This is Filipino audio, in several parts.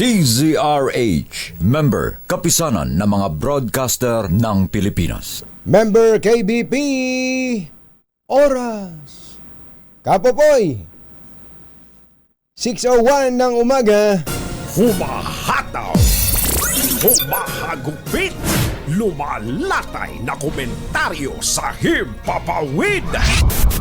DZRH, member, kapisanan ng mga broadcaster ng Pilipinas. Member KBP, oras. Kapopoy, 6:01 ng umaga. Humahataw, humahagupit, lumalatay na komentaryo sa himpapawid.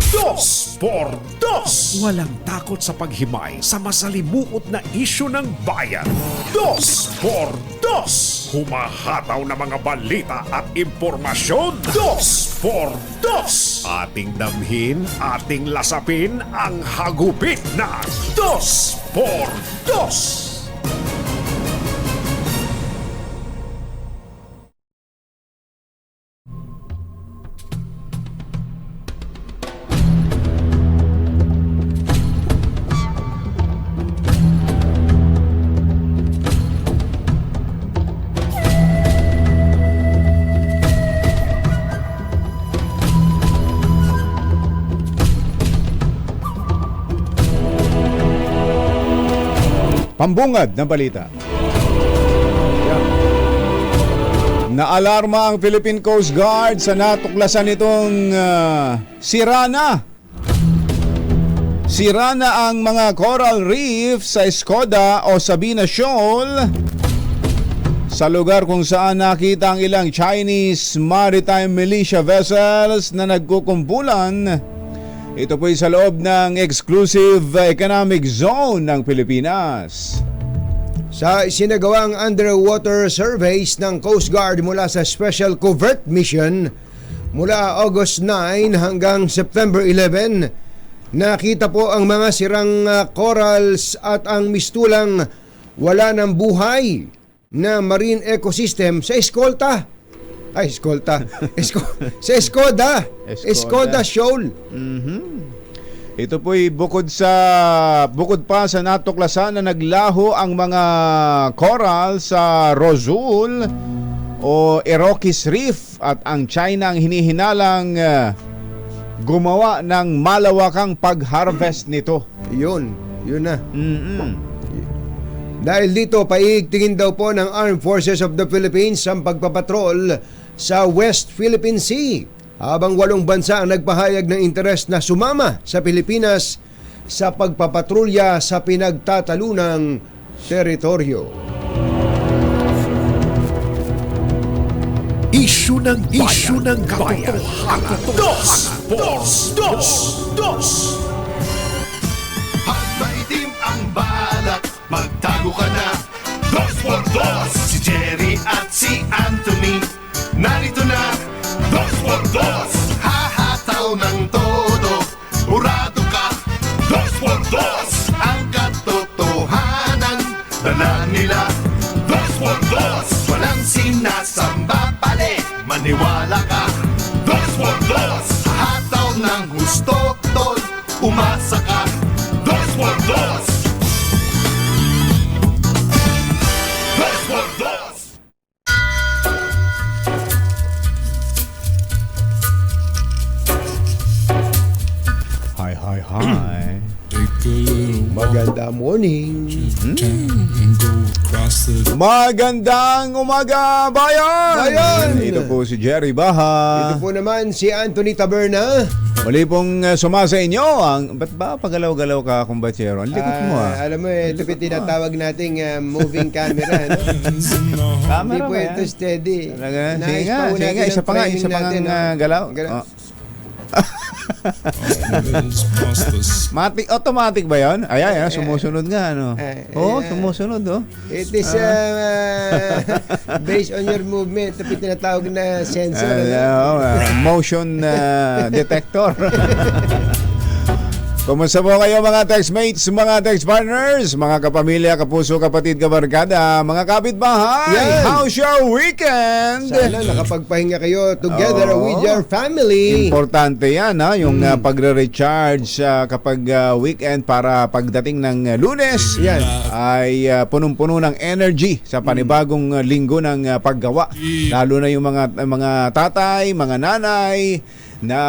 Dos por dos. Walang takot sa paghimay sa masalimuot na isyu ng bayan. Dos por dos. Humahataw na mga balita at impormasyon. Dos por dos. Ating damhin, ating lasapin ang hagupit na Dos por Dos. Pambungad na balita. Naalarma ang Philippine Coast Guard sa natuklasan nitong sira na ang mga coral reef sa Escoda o Sabina Shoal, sa lugar kung saan nakita ang ilang Chinese maritime militia vessels na nagkukumpulan. Ito po'y sa loob ng exclusive economic zone ng Pilipinas. Sa isinagawang underwater surveys ng Coast Guard mula sa Special Covert Mission mula August 9 hanggang September 11, nakita po ang mga sirang corals at ang mistulang wala ng buhay na marine ecosystem sa Escolta. Sa Escoda Shoal. Ito po'y bukod pa sa natuklasan na naglaho ang mga coral sa Rosul o Irokes Reef, at ang China ang hinihinalang gumawa ng malawakang pag-harvest nito. Yun na. Dahil dito, paigtingin daw po ng Armed Forces of the Philippines ang pagpapatrol sa West Philippine Sea, habang 8 bansa ang nagpahayag ng interes na sumama sa Pilipinas sa pagpapatrolya sa pinagtatalunang teritoryo. Isyu ng bayan. Dos por Dos. Pag maitim ang balak, magtago ka na. Dos por Dos. Si Jerry at si Anthony, narito na. Dos por Dos. Hahataw ng todo, urado ka. Dos por Dos. Ang katotohanan, dala nila. Dos por Dos. Walang sinasamba pali, maniwala ka. Dos por Dos. Hahataw ng gusto, tol, umasa ka. Dos por Dos. Dos por Dos. Hi. Magandang morning. Magandang umaga, bayan! Ito po si Jerry Baha. Ito po naman si Anthony Taberna. Muli pong sumasa inyo ang... Ba't ba pagalaw-galaw ka, kumbatsero? Ang likot mo Alam mo ito po tinatawag nating moving camera. No? Hindi po ito steady. Sige nga, isa pa nga galaw. Automatic ba yun? Ayan, sumusunod nga, ano? Sumusunod, It is based on your movement. Ito tinatawag na sensor. Motion detector. Kumusta po kayo, mga textmates, mga text partners, mga kapamilya, kapuso, kapatid, kabarkada, mga kapitbahay? Yan. How's your weekend? Sana nakapagpahinga kayo together with your family. Importante yan, yung pagre-recharge kapag weekend, para pagdating ng Lunes ay punong-puno ng energy sa panibagong linggo ng paggawa. Lalo na yung mga tatay, mga nanay na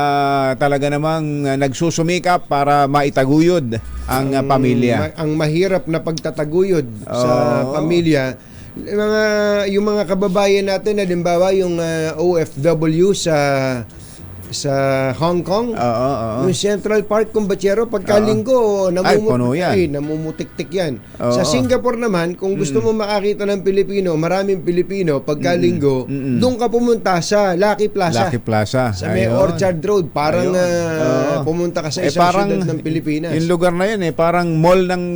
talaga namang nagsusumikap para maitaguyod ang pamilya. Ang mahirap na pagtataguyod sa pamilya, yung mga kababayan natin, halimbawa yung OFW sa Hong Kong, yung Central Park Kumbachero, pagkalinggo puno yan. namumutik-tik yan. Sa Singapore naman, kung gusto mo makakita ng Pilipino, maraming Pilipino, pagkalinggo, doon ka pumunta sa Lucky Plaza. Lucky Plaza. Sa may Ayun. Orchard Road, parang pumunta ka sa isang parang syudad ng Pilipinas. Yung lugar na yun parang mall ng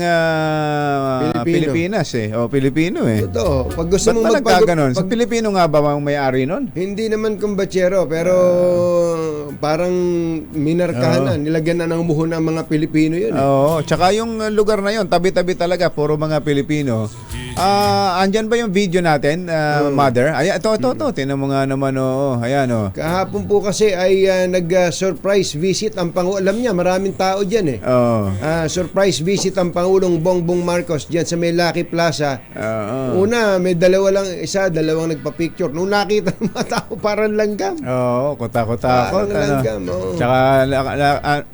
Pilipinas Pilipino Totoo. Pag gusto Ba't mo talaga ganun? Sa Pilipino nga ba ang may-ari nun? Hindi naman kumbachero, pero parang minarkahan na, nilagyan na ng muho ng mga Pilipino yun. Oo, tsaka yung lugar na yun, tabi-tabi talaga, puro mga Pilipino. Andyan ba yung video natin, Mother? Ayan, ito, tinan mo nga naman, ayan, Kahapon po kasi ay nag-surprise visit ang Pangulo. Alam niya, maraming tao dyan surprise visit ang Pangulong Bongbong Marcos dyan sa may Lucky Plaza. Una, may dalawang nagpa-picture. Nung nakita ng mga tao, parang langgam. Oo, kuta-kuta. Langgam, Tsaka,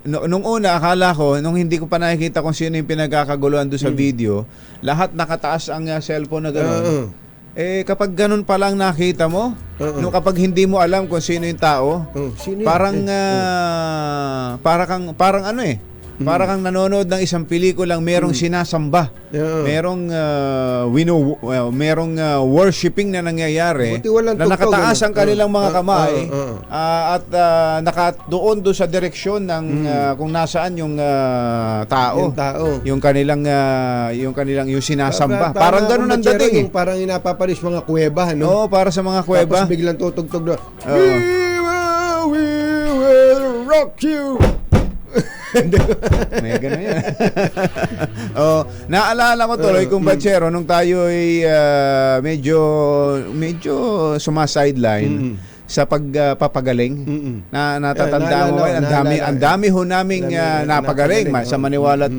nung una, akala ko, nung hindi ko pa nakikita kung sino yung pinagkakaguluhan doon sa video, lahat nakataas ang cellphone na gano'n. Kapag ganun pa lang nakita mo, nung kapag hindi mo alam kung sino yung tao, sino parang parang ano para kang nanonood ng isang pelikulang merong sinasamba. Merong merong worshiping na nangyayari. Buti walang Na nakataas ang kanilang mga kamay at doon sa direksyon ng kung nasaan yung tao. Yung tao. Yung kanilang yung sinasamba. Tama, Parang ganun ang kumbachero, dating. yung parang inapapalis mga kuweba, no? Oo, para sa mga kuweba. Tapos biglang tutugtog na, Oo. we will rock you. May gano'n yan. Naalala ko tuloy kung Bachero nung tayo ay medyo sumasideline sa pagpapagaling. Natatanda mo ang dami ho naming napagaling sa maniwala't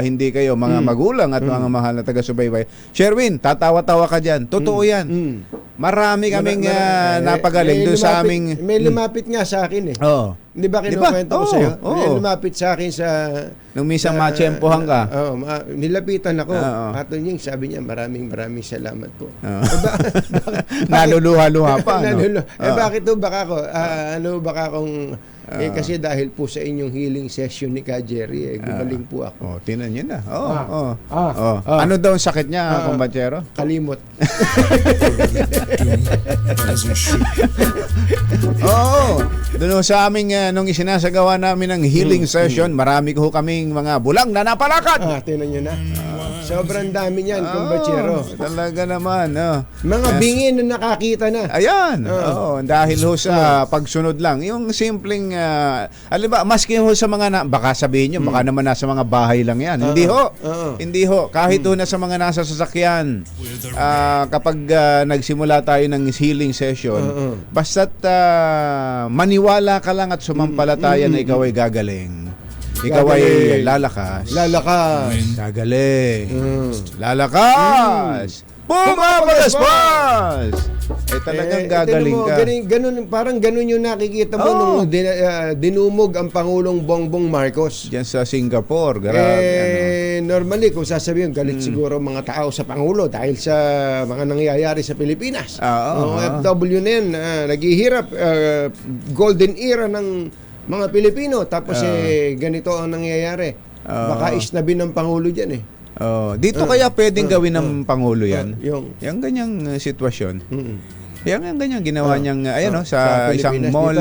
hindi kayo mga magulang at mga mahal na taga-subaybay. Sherwin, tatawa-tawa ka dyan. Totoo yan. Marami kaming napagaling doon sa aming... May lumapit nga sa akin Di ba kinukwento ko sa'yo? May lumapit sa akin sa... Nung minsan matsyempohan ka. Nilapitan ako. Aton yung sabi niya, maraming salamat po. Naluluha-luha pa. Bakit to? Baka akong... kasi dahil po sa inyong healing session ni Ka Jerry, gumaling po ako. Tinan niyo na. Ano daw ang sakit niya, kumbachero? Kalimot. Doon sa aming nung isinasagawa namin ng healing session, marami ko kaming mga bulang na napalakad. Tinan niyo na. Sobrang dami niyan, kumbachero. Talaga naman. Mga bingin na nakakita na. Ayan. Dahil ho sa pagsunod lang. Yung simpleng, alam ba, maski ho sa mga, baka sabihin nyo, baka naman nasa mga bahay lang yan. Hindi ho. Kahit ho na sa mga nasa sasakyan, kapag nagsimula tayo ng healing session, basta't maniwala ka lang at sumampalataya na ikaw ay gagaling. Ikaw ay lalakas. Gagaling. Lalakas. Pumapagaspas! Talagang gagaling ka. Parang ganun yung nakikita mo nung dinumog ang Pangulong Bongbong Marcos. Diyan sa Singapore. Grabe. Normally, kung sasabihin, galit siguro mga tao sa Pangulo dahil sa mga nangyayari sa Pilipinas. OFW na yan, naghihirap, golden era ng mga Pilipino. Tapos ganito ang nangyayari. Baka isnabin ng Pangulo dyan Dito kaya pwedeng gawin ng Pangulo yan? Yung ganyang sitwasyon. Yung ganyang ginawa niyang sa isang mall.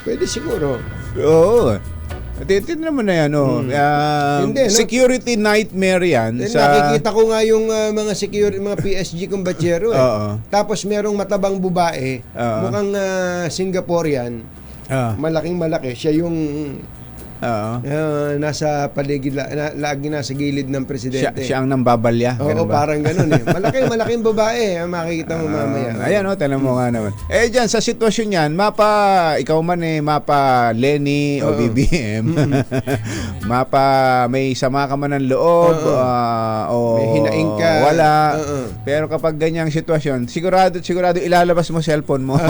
Pwede siguro. Titignan mo na yan. Security nightmare yan. Nakikita ko nga yung mga PSG kumbachero Tapos merong matabang babae, mukhang Singaporean. Malaking malaki. Siya yung nasa paligid, lagi nasa gilid ng presidente. Siya ang nambabalya. Parang ganun malaking babae, makikita mo mamaya. Ayan tanong mo nga naman. Diyan sa sitwasyon yan, ikaw man mapa Lenny o BBM, may sama ka man ng loob, o may hinaing ka. Wala. Pero kapag ganyang sitwasyon, sigurado ilalabas mo cellphone mo.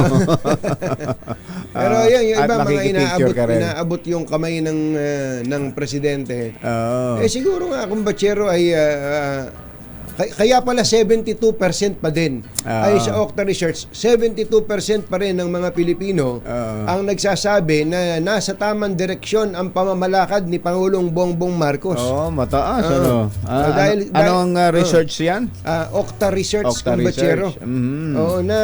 Pero yan, yung At iba mga makikipicture ka rin. inaabot yung kamay ng presidente. Oo. Siguro nga kung Bachero ay kaya pala 72% pa din ay sa Okta Research, 72% pa rin ng mga Pilipino ang nagsasabi na nasa tamang direksyon ang pamamalakad ni Pangulong Bongbong Marcos. Mataas. Anong research yan? Okta Research, Okta kung Bachero. Research. Mhm. Oo, na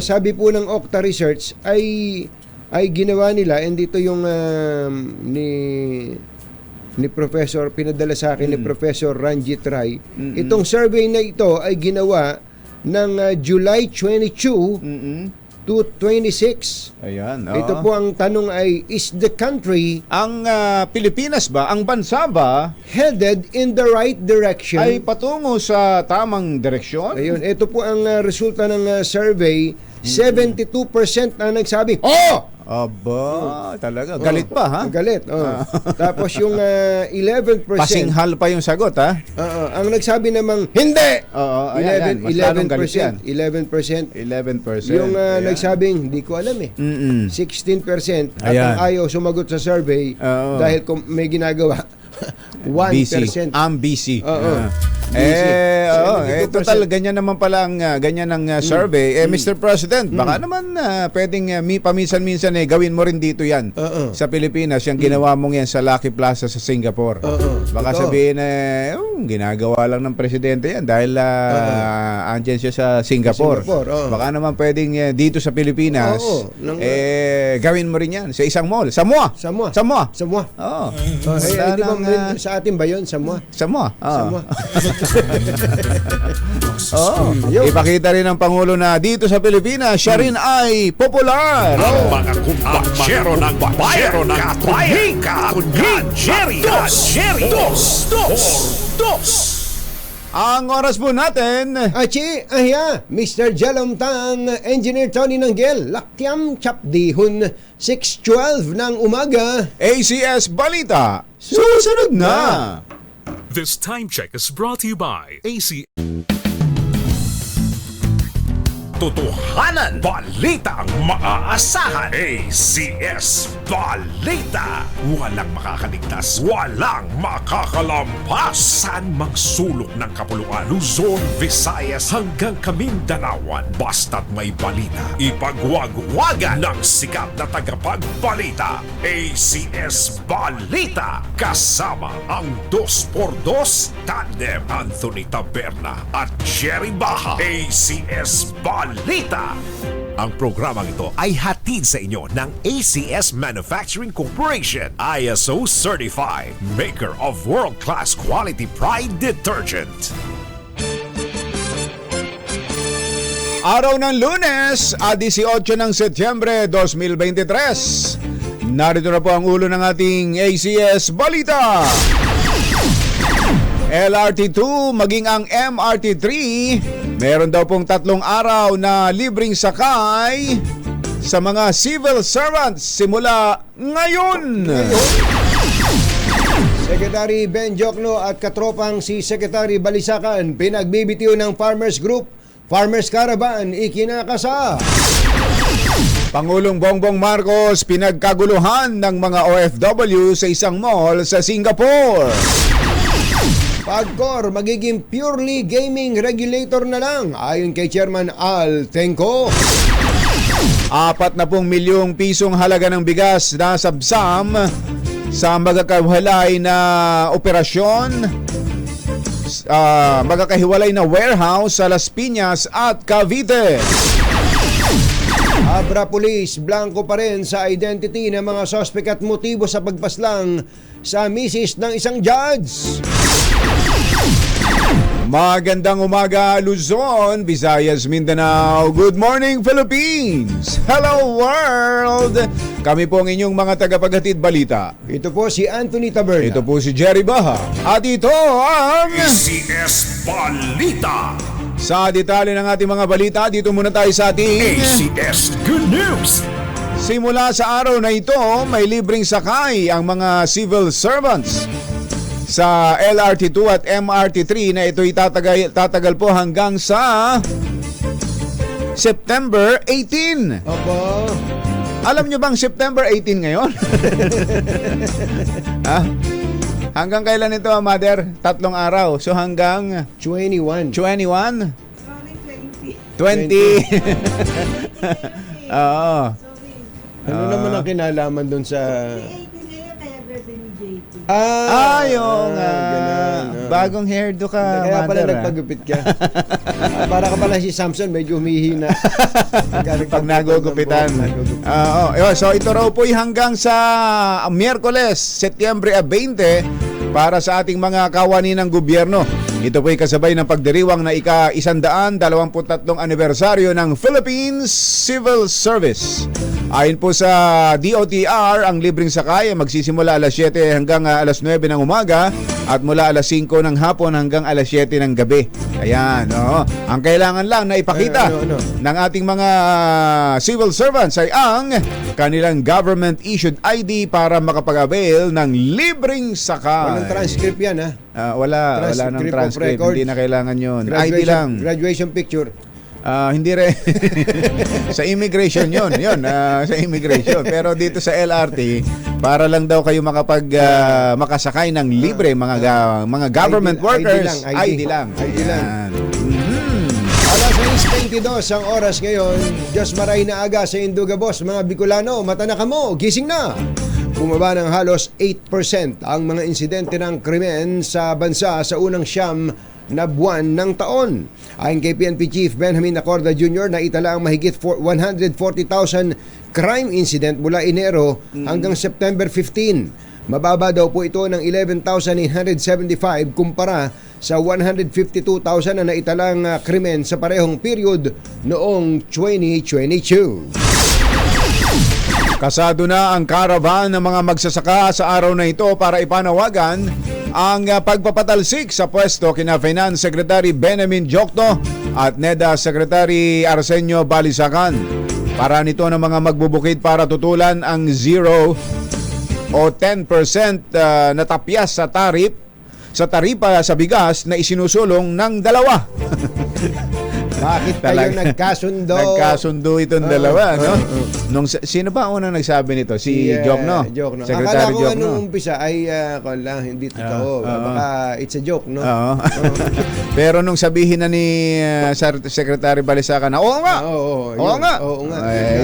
sabi po ng Okta Research ay ginawa nila, and dito yung ni Professor, pinadala sa akin ni Professor Ranjit Rai. Itong survey na ito ay ginawa ng July 22 to 26. Ayan. Ito po ang tanong ay, is the country Ang Pilipinas ba, ang bansa ba, headed in the right direction? ay patungo sa tamang direksyon? Ayun, ito po ang resulta ng survey. 72% na nagsabi, oh! Aba, talaga. Galit pa, ha? Galit. Tapos yung 11%. Pasinghal pa yung sagot, ha? Ang nagsabi namang hindi. Oo, ayan, mas lalong galit yan. 11%. 11%. Yung Ayan. nagsabing hindi ko alam eh. 16%. At Ayan. ang ayaw sumagot sa survey Oo. dahil kung may ginagawa 1%. I'm busy. Oo. Total, ganyan naman pala ang ganyan ang survey. Mr. President, baka naman pwedeng paminsan-minsan gawin mo rin dito yan sa Pilipinas, yung ginawa mong yan sa Lucky Plaza sa Singapore. Baka Totoo. sabihin ginagawa lang ng presidente yan dahil andyan siya sa Singapore. Baka naman pwedeng dito sa Pilipinas, gawin mo rin yan sa isang mall. Samoa. Samoa. Oo. Di ba, sa atin ba yun? Samoa. Samoa. Samoa. Ipakita rin ng Pangulo na dito sa Pilipinas, siya rin ay popular. Ang mga kumbachero ng bayan, katahika, Jerry Dos. Ang oras po natin, Achi, Mr. Jalom Tang, Engineer Tony Nanggel, Lakyam Chapdihon, 6:12 ng umaga. ACS Balita, susunod na. This time check is brought to you by AC. Totohanan, balitang maaasahan. ACS Balita. Walang makakaligtas, walang makakalampas. Saan mang sulok ng kapuluan, Luzon, Visayas hanggang Kamindanawan. Basta't may balita, ipagwagwagan ng sikat na tagapagbalita. ACS Balita. Kasama ang 2x2 tandem Anthony Taberna at Jerry Baha. ACS Balita. Ang programang ito ay hatid sa inyo ng ACS Manufacturing Corporation, ISO certified, maker of world-class quality Pride detergent. Araw ng Lunes, 18 ng Setyembre 2023. Narito na po ang ulo ng ating ACS Balita. LRT2 maging ang MRT3, meron daw pong 3 araw na libreng sakay sa mga civil servants simula ngayon. Secretary Ben Jokno at katropang si Secretary Balisacan pinagbibitiw ng Farmers Group, Farmers Caravan, ikinakasa. Pangulong Bongbong Marcos pinagkaguluhan ng mga OFW sa isang mall sa Singapore. Pagcor magiging purely gaming regulator na lang ayon kay Chairman Al Tenco. 40 milyong pisong halaga ng bigas na sabsam sa magkakahiwalay na operasyon, magkakahiwalay na warehouse sa Las Piñas at Cavite. Abra Police, blanco pa rin sa identity ng mga sospek at motibo sa pagpaslang sa misis ng isang judge. Magandang umaga Luzon, Visayas, Mindanao. Good morning Philippines. Hello world. Kami po ang inyong mga tagapaghatid balita. Ito po si Anthony Taberna. Ito po si Jerry Baha. At ito ang ACS Balita. sa detalye ng ating mga balita. Dito muna tayo sa ating ACS Good News. simula sa araw na ito, may libreng sakay ang mga civil servants sa LRT2 at MRT3 na ito'y tatagal po hanggang sa September 18. Opo. Alam nyo bang September 18 ngayon? Ha? Hanggang kailan ito, Mother? 3 araw. So hanggang 21. 21? 20. Oo. Ano naman ang kinalaman doon sa... Yung ganun. bagong hairdo ka, Kaya pala Mother. nagpagupit ka. Para ka pala si Samson, medyo humihina. Pag nagugupitan. So ito raw po hanggang sa Miyerkules, Setyembre 20 para sa ating mga kawani ng gobyerno. Ito po ay kasabay ng pagdiriwang na ika-123 anibersaryo ng Philippine Civil Service. Ayon po sa DOTR, ang libreng sakay ay magsisimula alas 7 hanggang alas 9 ng umaga at mula alas 5 ng hapon hanggang alas 7 ng gabi. Ayan, ang kailangan lang na ipakita ng ating mga civil servants ay ang kanilang government-issued ID para makapag-avail ng libreng sakay. Walang transcript yan, ha? Wala nang transcript. Hindi na kailangan yun. ID lang. Graduation picture. Hindi rin. Sa immigration yun, sa immigration. Pero dito sa LRT, para lang daw kayo makasakay ng libre mga government workers. ID lang. Ayan. Alas 6:22 ang oras ngayon. Diyos maray na aga sa Induga Boss. Mga Bicolano, mata na kamo, gising na. Bumaba ng halos 8% ang mga insidente ng krimen sa bansa sa unang siyam na buwan ng taon. Ayon kay PNP Chief Benjamin Acorda Jr. na itala ang mahigit 140,000 crime incident mula Enero hanggang September 15. Mababa daw po ito ng 11,875 kumpara sa 152,000 na naitalang krimen sa parehong period noong 2022. Kasado na ang caravan ng mga magsasaka sa araw na ito para ipanawagan ang pagpapatalsik sa pwesto kina Finance Secretary Benjamin Jokto at NEDA Secretary Arsenio Balisacan. Para nito ng mga magbubukid para tutulan ang 0 o 10% na tapyas sa taripa sa bigas na isinusulong ng dalawa. Bakit kayo nagkasundo? Nagkasundo itong dalawa, no? Sino ba unang nagsabi nito? Si Jok, no? Joke, no? Secretary Akala ko Jok, nung no? umpisa ay hindi totoo. Baka it's a joke, no? Oo. Pero nung sabihin na ni Secretary Balisacan na, oo nga! Oo nga.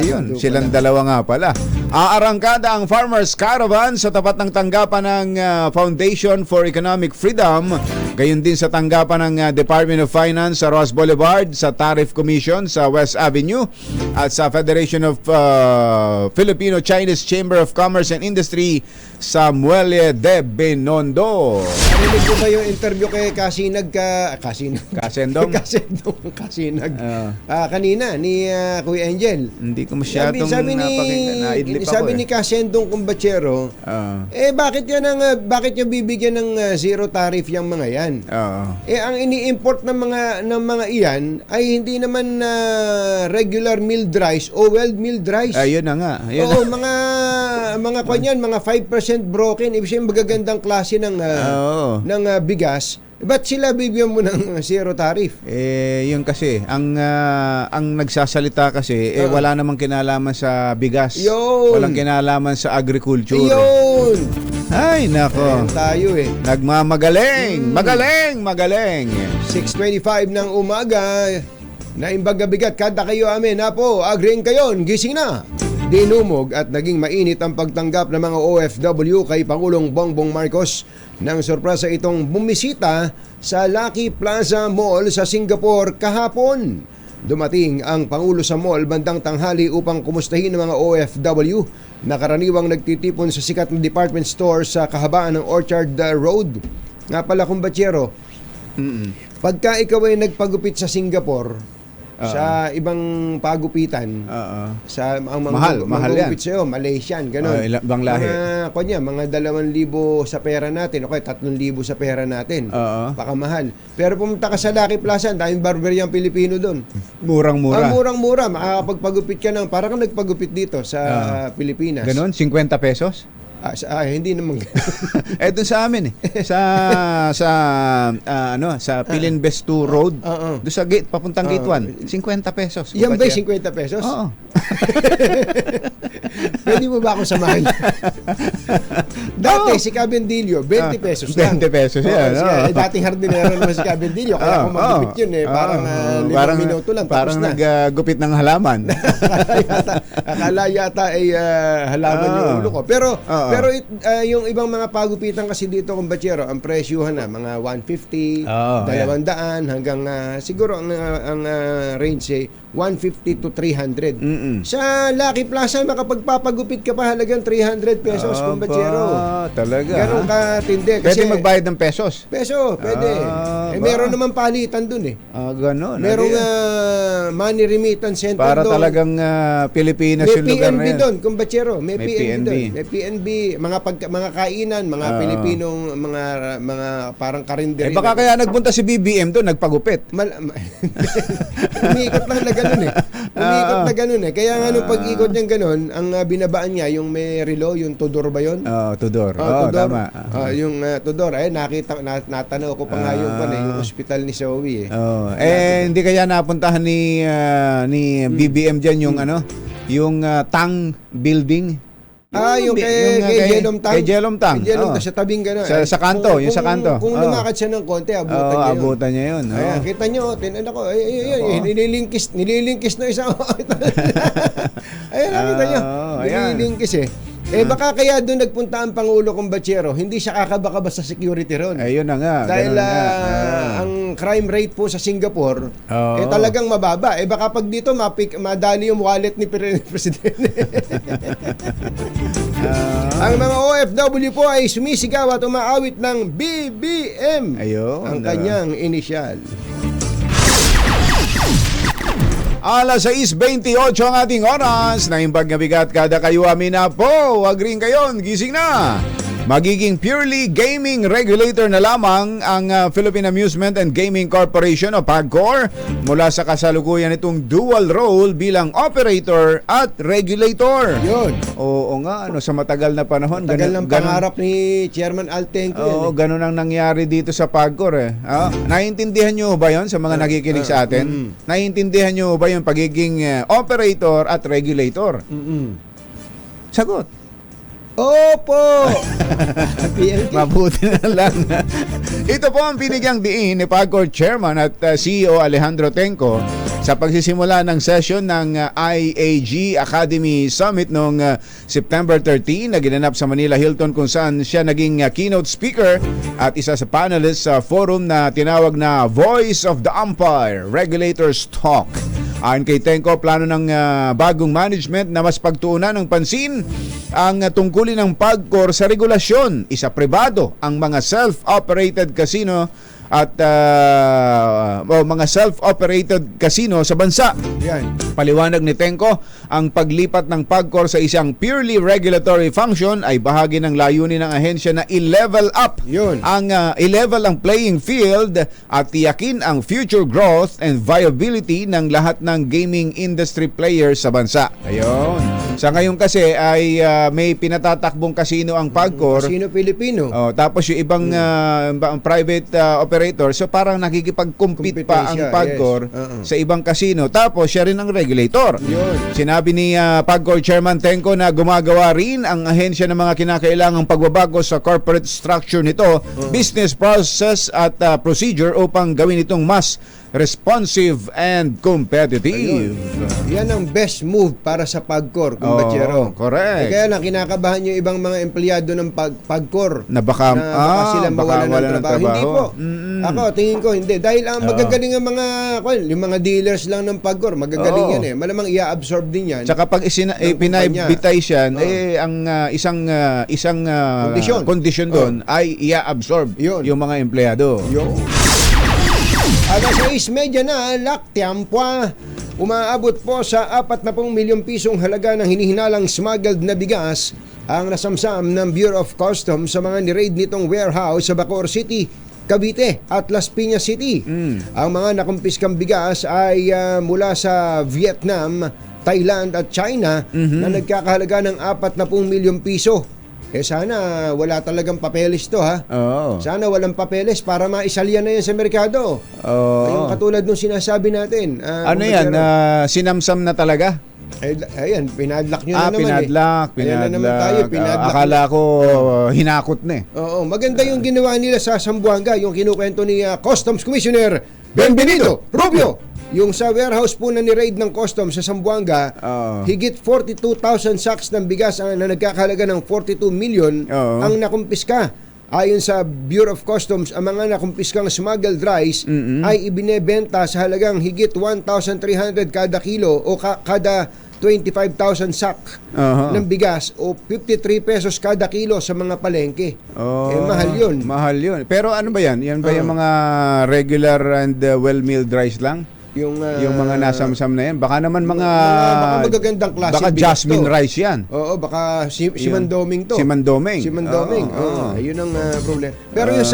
Yun, silang dalawa nga pala. Aarangkada ang Farmers Caravan sa tapat ng tanggapan ng Foundation for Economic Freedom, gayon din sa tanggapan ng Department of Finance sa Ross Boulevard, sa Tariff Commission sa West Avenue at sa Federation of Filipino-Chinese Chamber of Commerce and Industry sa Muelle de Binondo. Narinig ko ba yung interview kay Kasinag Kasendong? Kasinag. Kanina ni Kuya Angel. Hindi ko masyadong naidlip ako. Sabi ni Kasendong Kumbachero, bakit niya bibigyan ng zero tariff yung mga yan? Ang ini-import ng mga iyan ay hindi naman regular milled rice o well-milled rice. Ayun na nga. Mga kanyan, mga 5% broken, ibig sabihin magagandang klase ng bigas. Ba't sila bibigyan mo ng zero tariff? Yun kasi, ang nagsasalita kasi, wala namang kinalaman sa bigas. Yun. Walang kinalaman sa agriculture. Yun! Ay, nako. Ayan tayo Nagmamagaling. Magaling. 6:25 ng umaga. Naimbaga bigat kada kayo amin. Apo, agring kayon, gising na. Dinumog at naging mainit ang pagtanggap ng mga OFW kay Pangulong Bongbong Marcos nang sorpresa itong bumisita sa Lucky Plaza Mall sa Singapore kahapon. Dumating ang Pangulo sa mall bandang tanghali upang kumustahin ng mga OFW na karaniwang nagtitipon sa sikat na department store sa kahabaan ng Orchard Road. Nga pala, Kumbachero, pagka ikaw ay nagpagupit sa Singapore, sa ibang pagupitan, sa ang mga mahal yan. sa'yo, Malaysian, gano'n. Ibang lahi. Mga 2,000 sa pera natin, okay, 3,000 sa pera natin. Baka mahal. Pero pumunta ka sa Lucky Plaza, daming barberyang Pilipino doon. Murang-mura. Murang-mura. Makakapagpagupit ka ng, parang kang nagpagupit dito sa Pilipinas. Ganon? 50 pesos? Hindi naman. Doon sa amin sa Pilinbest 2 Road. Doon sa gate papuntang gate 1, 50 pesos. Yan ba 50 pesos? Oo. Pwede mo ba akong samahan? Dati si Cabendillo 20 pesos lang. 20 pesos yan. Dating hardinero naman si Cabendillo, kaya kung magupit yun parang 5 minuto lang tapos parang na. naggupit ng halaman. Akala yata ay halaman yung ulo ko. Pero yung ibang mga pagupitan kasi dito, kumbachero, ang presyuhan na mga 150, 200 hanggang siguro ang range ay 150 to 300. Sa Lucky Plaza, makapagpapagupit ka pa halagang 300 pesos, kumbachero. Talaga. Ganun katindi. Pwede magbayad ng pesos? Peso, pwede. Meron naman palitan dun Ganun. Merong money remittance center para doon. Talagang Pilipinas yung lugar na PNB yan. doon, kumbachero. May PNB doon. PNB. May PNB, mga kainan, mga Pilipinong, mga parang karinderya. Baka kaya nagpunta si BBM doon, nagpagupit. Umiikot lang na ganun Umiikot na ganun Kaya nga nung pag-ikot niyang ganun, ang binabaan niya, yung may relo, yung Tudor ba yun? Tudor. Tudor. Tama. Yung Tudor, natanaw ko pa nga yung hospital ni Zoe hindi kaya napuntahan ni BBM diyan yung yung Tang building. Yung kay Jelom Tang. Kay Jelom Tang. Sa tabing gano'n. Sa kanto, yung sa kanto. Kung lumakad siya ng konti, abutan niya yun. Abutan niya yun. Kita niyo, nililingkis na isa. Ayan, nakita niyo. Nililingkis baka kaya doon nagpunta ang Pangulo Kumbachero, hindi siya kakaba-kaba sa security ron. Ayun na nga. Dahil ang crime rate po sa Singapore, talagang mababa. Baka pag dito, madali yung wallet ni Presidente. Ang mga OFW po ay sumisigaw at umaawit ng BBM. Ayun. Ang kanyang inisyal. Alas 6:28 ang ating oras. Naimbag na bigat kada kayo amin na po. Wag rin kayon, gising na. Magiging purely gaming regulator na lamang ang Philippine Amusement and Gaming Corporation o PAGCOR mula sa kasalukuyan itong dual role bilang operator at regulator. Yun. Oo nga, sa matagal na panahon. Tagal ng pangarap ni Chairman Altenco yan. Ganun ang nangyari dito sa PAGCOR naiintindihan nyo ba yon sa mga nakikinig sa atin? Naiintindihan nyo ba yung pagiging operator at regulator? Sagot. Opo! Mabuti na lang. Ito po ang binigyang diin ni PAGCOR Chairman at CEO Alejandro Tenco sa pagsisimula ng session ng IAG Academy Summit noong September 13 na ginanap sa Manila Hilton, kung saan siya naging keynote speaker at isa sa panelists sa forum na tinawag na Voice of the Umpire, Regulators Talk. Ayon kay Tenco, plano ng bagong management na mas pagtuunan ng pansin ang tungkulin ng PAGCOR sa regulasyon. Isa pribado ang mga self-operated casino at mga self-operated casino sa bansa. Yan. Paliwanag ni Tenco, ang paglipat ng PAGCOR sa isang purely regulatory function ay bahagi ng layunin ng ahensya na i-level up i-level ang playing field at tiyakin ang future growth and viability ng lahat ng gaming industry players sa bansa. Ayun. Sa ngayon kasi ay may pinatatakbong casino ang PAGCOR. Casino Pilipino. Tapos yung ibang private operator, so parang nakikipag-compete pa ang PAGCOR sa ibang casino. Tapos siya rin ang regulator. Yun. Sinabi ni PAGCOR Chairman Tenco na gumagawa rin ang ahensya ng mga kinakailangang pagbabago sa corporate structure nito, business process at procedure upang gawin itong mas responsive and competitive. Yan ang best move para sa PAGCOR, kumbachero. Correct. Kaya lang kinakabahan yung ibang mga empleyado ng PAGCOR na baka sila mawalan ng trabaho. Hindi po. Ako, tingin ko hindi. Dahil ang magagaling ang mga, yung mga dealers lang ng PAGCOR, magagaling yan Malamang i-absorb din yan. Tsaka pag pinabitize yan, ang isang kondisyon doon ay i-absorb yung mga empleyado. Alas 6:30 na, laktiampwa. Umaabot po sa 40 milyong pisong halaga ng hinihinalang smuggled na bigas ang nasamsam ng Bureau of Customs sa mga ni-raid nitong warehouse sa Bacoor City, Cavite at Las Piñas City. Ang mga nakumpiskang bigas ay mula sa Vietnam, Thailand at China na nagkakahalaga ng 40 milyong piso. Sana wala talagang papeles to, ha? Oo. Sana walang papeles para maisalya na yan sa merkado. Oo. Yung katulad nung sinasabi natin. Ano yan? Sinamsam na talaga? Ayan, pinadlock nyo na naman Pinadlock. Ayan na naman tayo, pinadlock. Akala ko hinakot na eh. Oo, maganda yung ginawa nila sa Zamboanga, yung kinukwento ni Customs Commissioner Benvenido Rubio. Yung sa warehouse po na ni-raid ng Customs sa Zamboanga, higit 42,000 sacks ng bigas na nagkakahalaga ng 42 million ang nakumpiska. Ayon sa Bureau of Customs, ang mga nakumpiskang smuggled rice ay ibinebenta sa halagang higit 1,300 kada kilo o kada 25,000 sack ng bigas o 53 pesos kada kilo sa mga palengke. Mahal yun. Mahal yun. Pero ano ba yan? Yan ba yung mga regular and well-milled rice lang? Yung mga nasamsam na yan. Baka naman baka magagandang klase. Baka jasmine rice yan. Oo, baka simandoming to. Simandoming. Ayun ang problem. Pero yung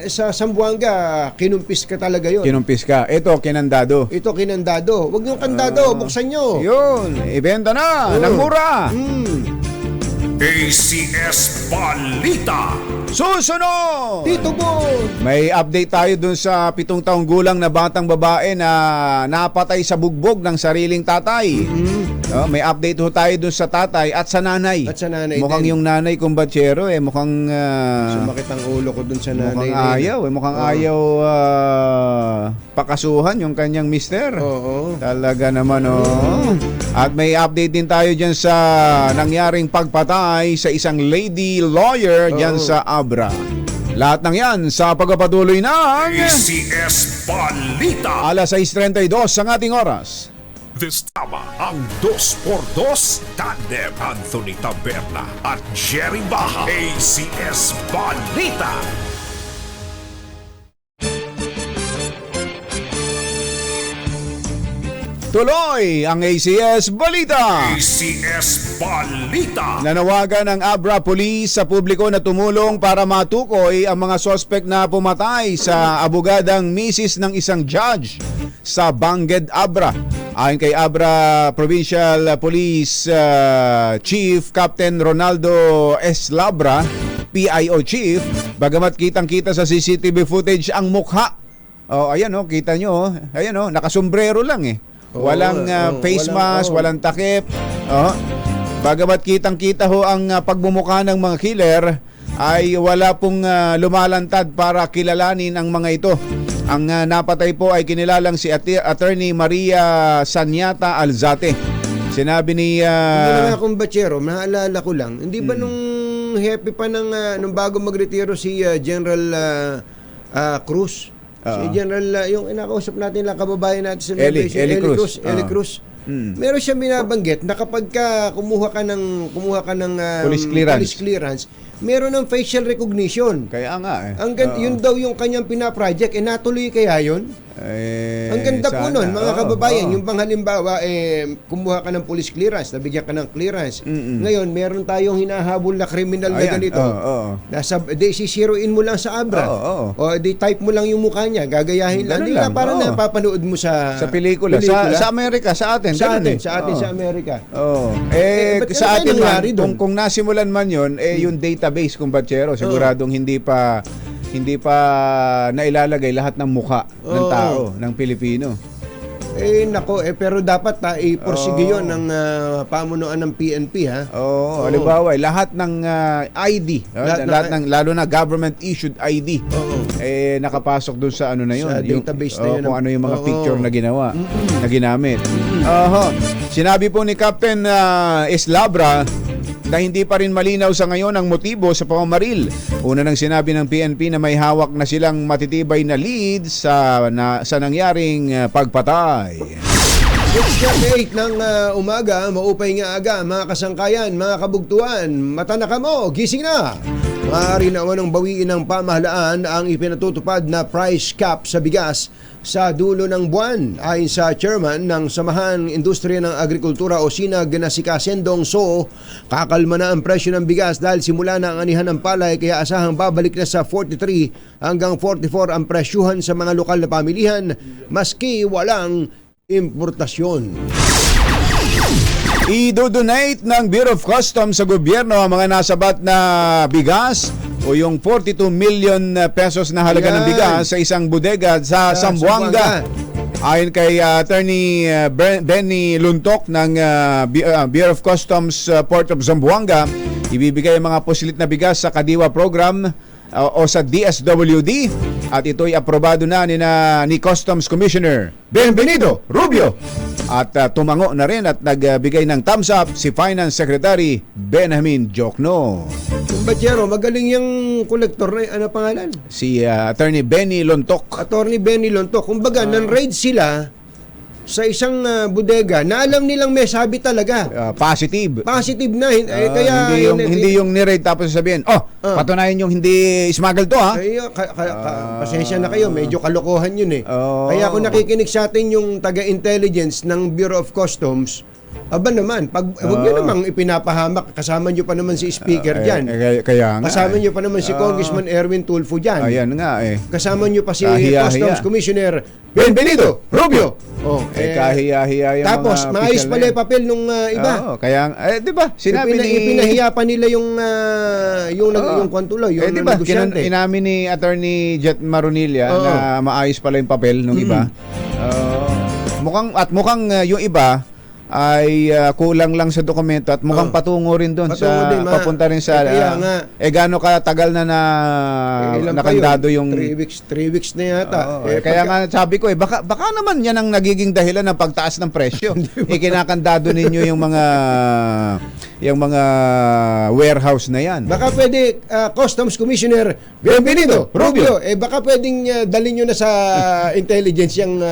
sa Zamboanga, kinumpis ka talaga yun. Kinumpis ka. Ito, kinandado. Huwag yung kandado, buksan nyo. Yun, ibenta na. Ng mura. ACS Balita. Susunod! Tito Bo! May update tayo dun sa 7 taong gulang na batang babae na napatay sa bugbog ng sariling tatay. May update ho tayo dun sa tatay at sa nanay. Mukhang din. yung nanay kumbatsero mukhang sumakit ang ulo ko dun sa nanay. Mukhang ayaw pakasuhan yung kanyang mister. Oo. Talaga naman At may update din tayo dyan sa nangyaring pagpatay sa isang lady lawyer dyan sa Abra. Lahat ng yan sa pagpapatuloy ng ACS Balita. alas 6:32 ang ating oras. This tama ang 2x2 tandem Anthony Taberna at Jerry Baja. ACS Balita. Tuloy ang ACS Balita. ACS Balita. Nanawagan ng Abra Police sa publiko na tumulong para matukoy ang mga suspect na pumatay sa abogadang misis ng isang judge sa Bangged, Abra. Ayon kay Abra Provincial Police Chief Captain Ronaldo S. Labra, PIO Chief, bagamat kitang-kita sa CCTV footage ang mukha. Ayan kita nyo. Ayan nakasombrero lang Walang face mask, walang takip. Bagamat kitang-kita ang pagmumukha ng mga killer, ay wala pong lumalantad para kilalanin ang mga ito. Ang napatay po ay kinilalang si Attorney Maria Sanyata Alzate. Sinabi ni Hindi naman akong batsero, naalala ko lang. Hindi ba nung happy pa nung bago magretiro si General Cruz? Si General, yung inakausap natin lang, kababayan natin sa Eli Cruz. Meron siya binabanggit na kapag kumuha ka ng police clearance, meron ng facial recognition. Kaya nga Yun daw yung kanyang pinaproject. Natuloy kaya yun? Ang ganda po nun, mga kababayan. Yung bang halimbawa, kumuha ka ng police clearance, nabigyan ka ng clearance. Ngayon, meron tayong hinahabol na kriminal na ganito. Sisiruin mo lang sa Abra. O type mo lang yung mukha niya, gagayahin lang. Parang napapanood mo sa pelikula. Sa Amerika, sa atin. Sa atin sa Amerika. Sa atin man, kung nasimulan man yun, yung database kung batsero, siguradong hindi pa nailalagay lahat ng mukha ng tao, ng Pilipino. Pero dapat iporsige yun ng pamunuan ng PNP, ha? Halimbawa, lahat ng ID, lalo na government-issued ID, nakapasok dun sa ano na yun. Sa database na yun. Kung ano yung mga picture na ginawa, na ginamit. Sinabi po ni Captain Eslabra na hindi pa rin malinaw sa ngayon ang motibo sa pamamaril. Una nang sinabi ng PNP na may hawak na silang matitibay na lead sa nangyaring pagpatay. 6:38 ng umaga, maupay nga aga, mga kasangkayan, mga kabugtuan, mata na kamo, gising na! Maaari na ng bawiin ng pamahalaan ang ipinatutupad na price cap sa bigas sa dulo ng buwan. Ayon sa chairman ng Samahan Industriya ng Agrikultura o SINAG na si Kasendong So, kakalma na ang presyo ng bigas dahil simula na ang anihan ng palay, kaya asahang babalik na sa 43 hanggang 44 ang presyuhan sa mga lokal na pamilihan maski walang importasyon. I-donate ng Bureau of Customs sa gobyerno ang mga nasabat na bigas o yung 42 million pesos na halaga ng Yan. bigas sa isang bodega sa Zamboanga. Ayon kay Attorney Benny Luntok ng Bureau of Customs Port of Zamboanga, ibibigay ang mga pusilit na bigas sa Kadiwa Program o sa DSWD at ito'y aprobado na ni Customs Commissioner Benvenido Rubio at tumango na rin at nagbigay ng thumbs up si Finance Secretary Benjamin Jokno. Kumbachero, magaling yung kolektor na ano pangalan? Si Attorney Benny Luntok. Attorney Benny Lonto. Kumbaga, nan-raid sila sa isang bodega na alam nilang may sabi talaga. Positive. Positive na. Kaya, hindi yung ni-raid tapos sabihin, patunayan yung hindi smuggle to ha. Pasensya na kayo, medyo kalokohan yun eh. Kaya kung nakikinig sa atin yung taga-intelligence ng Bureau of Customs, aba naman, huwag nyo namang ipinapahamak, kasama nyo pa naman si Speaker dyan. Kaya nga. Kasama nyo pa naman si Congressman Erwin Tulfo dyan. Ayan nga eh. Kasama nyo pa si Kahiya-hiya. Customs Commissioner Benvenido Rubio. Kahiya-hiya yung tapos, mga maayos official pala na yung papel nung iba. Kaya, di ba, sinabi Ipinahiya pa nila yung kwantulo, yung di ba, negosyante. inamin ni Attorney Jet Marunilla na maayos pala yung papel nung iba. Mukhang yung iba ay kulang lang sa dokumento at mukhang patungo rin doon sa papunta rin sa gaano katagal na nakandado yung 3 weeks na yata. kaya nga sabi ko baka naman yan ang nagiging dahilan ng pagtaas ng presyo. Kinakandado ninyo yung mga warehouse na yan. Baka pwede Customs Commissioner Benvenido Rubio, baka pwedeng dalhin nyo na sa intelligence yung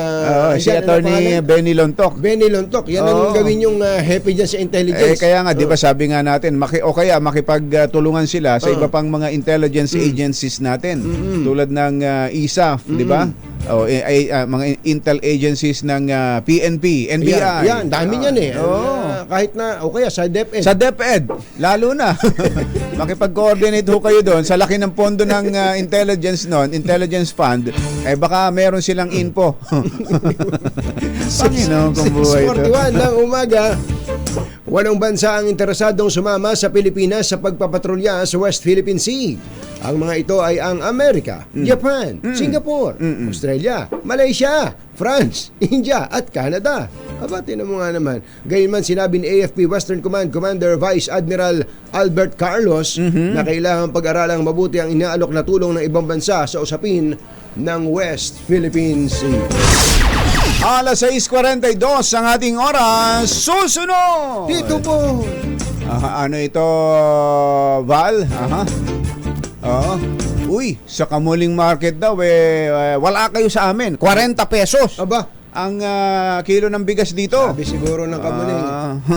si Attorney Benny Lontok. Benny Lontok, yan ang gawin yung happy dyan sa intelligence. Kaya nga, di ba sabi nga natin, kaya makipagtulungan sila sa iba pang mga intelligence agencies natin. Tulad ng ISAF, di ba? Mga intel agencies ng PNP, NBI. Yan, dami yan eh. Kahit na, o kaya sa DepEd. Sa DepEd, lalo na. Makipag-coordinate ho kayo doon. Sa laki ng pondo ng intelligence fund, baka meron silang info. Panginoon kung buhay ito. 6:41 ng umaga. Walong bansa ang interesadong sumama sa Pilipinas sa pagpapatrolya sa West Philippine Sea. Ang mga ito ay ang Amerika, Japan, Singapore, Australia, Malaysia, France, India at Canada. Aba, tinan mo nga naman. Gayunman sinabi ni AFP Western Command Commander Vice Admiral Albert Carlos na kailangan pag-aralang mabuti ang inaalok na tulong ng ibang bansa sa usapin ng West Philippine Sea. Alas 6:42 ang ating oras. Susunod! Dito po! Ano ito, Val? Uy, sa Kamuling Market daw, wala kayo sa amin. 40 pesos. Aba, ang kilo ng bigas dito. sabi siguro ng Kamuning.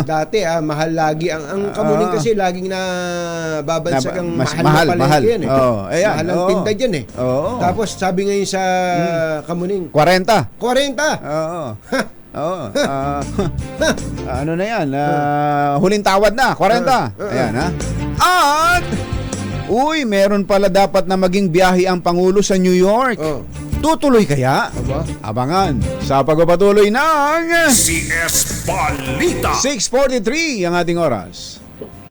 Dati mahal lagi. Ang Kamuning kasi laging nababansag ang mahal na palengke yan eh. Mahal ang tinda dyan eh. Tapos sabi ngayon sa Kamuning, 40. 40! Ano na yan? Huling tawad na, 40. Ayan ha. At, meron pala dapat na maging biyahe ang Pangulo sa New York. Tutuloy kaya? Aba? Abangan sa pagpapatuloy ng CS Balita. 6:43 ang ating oras.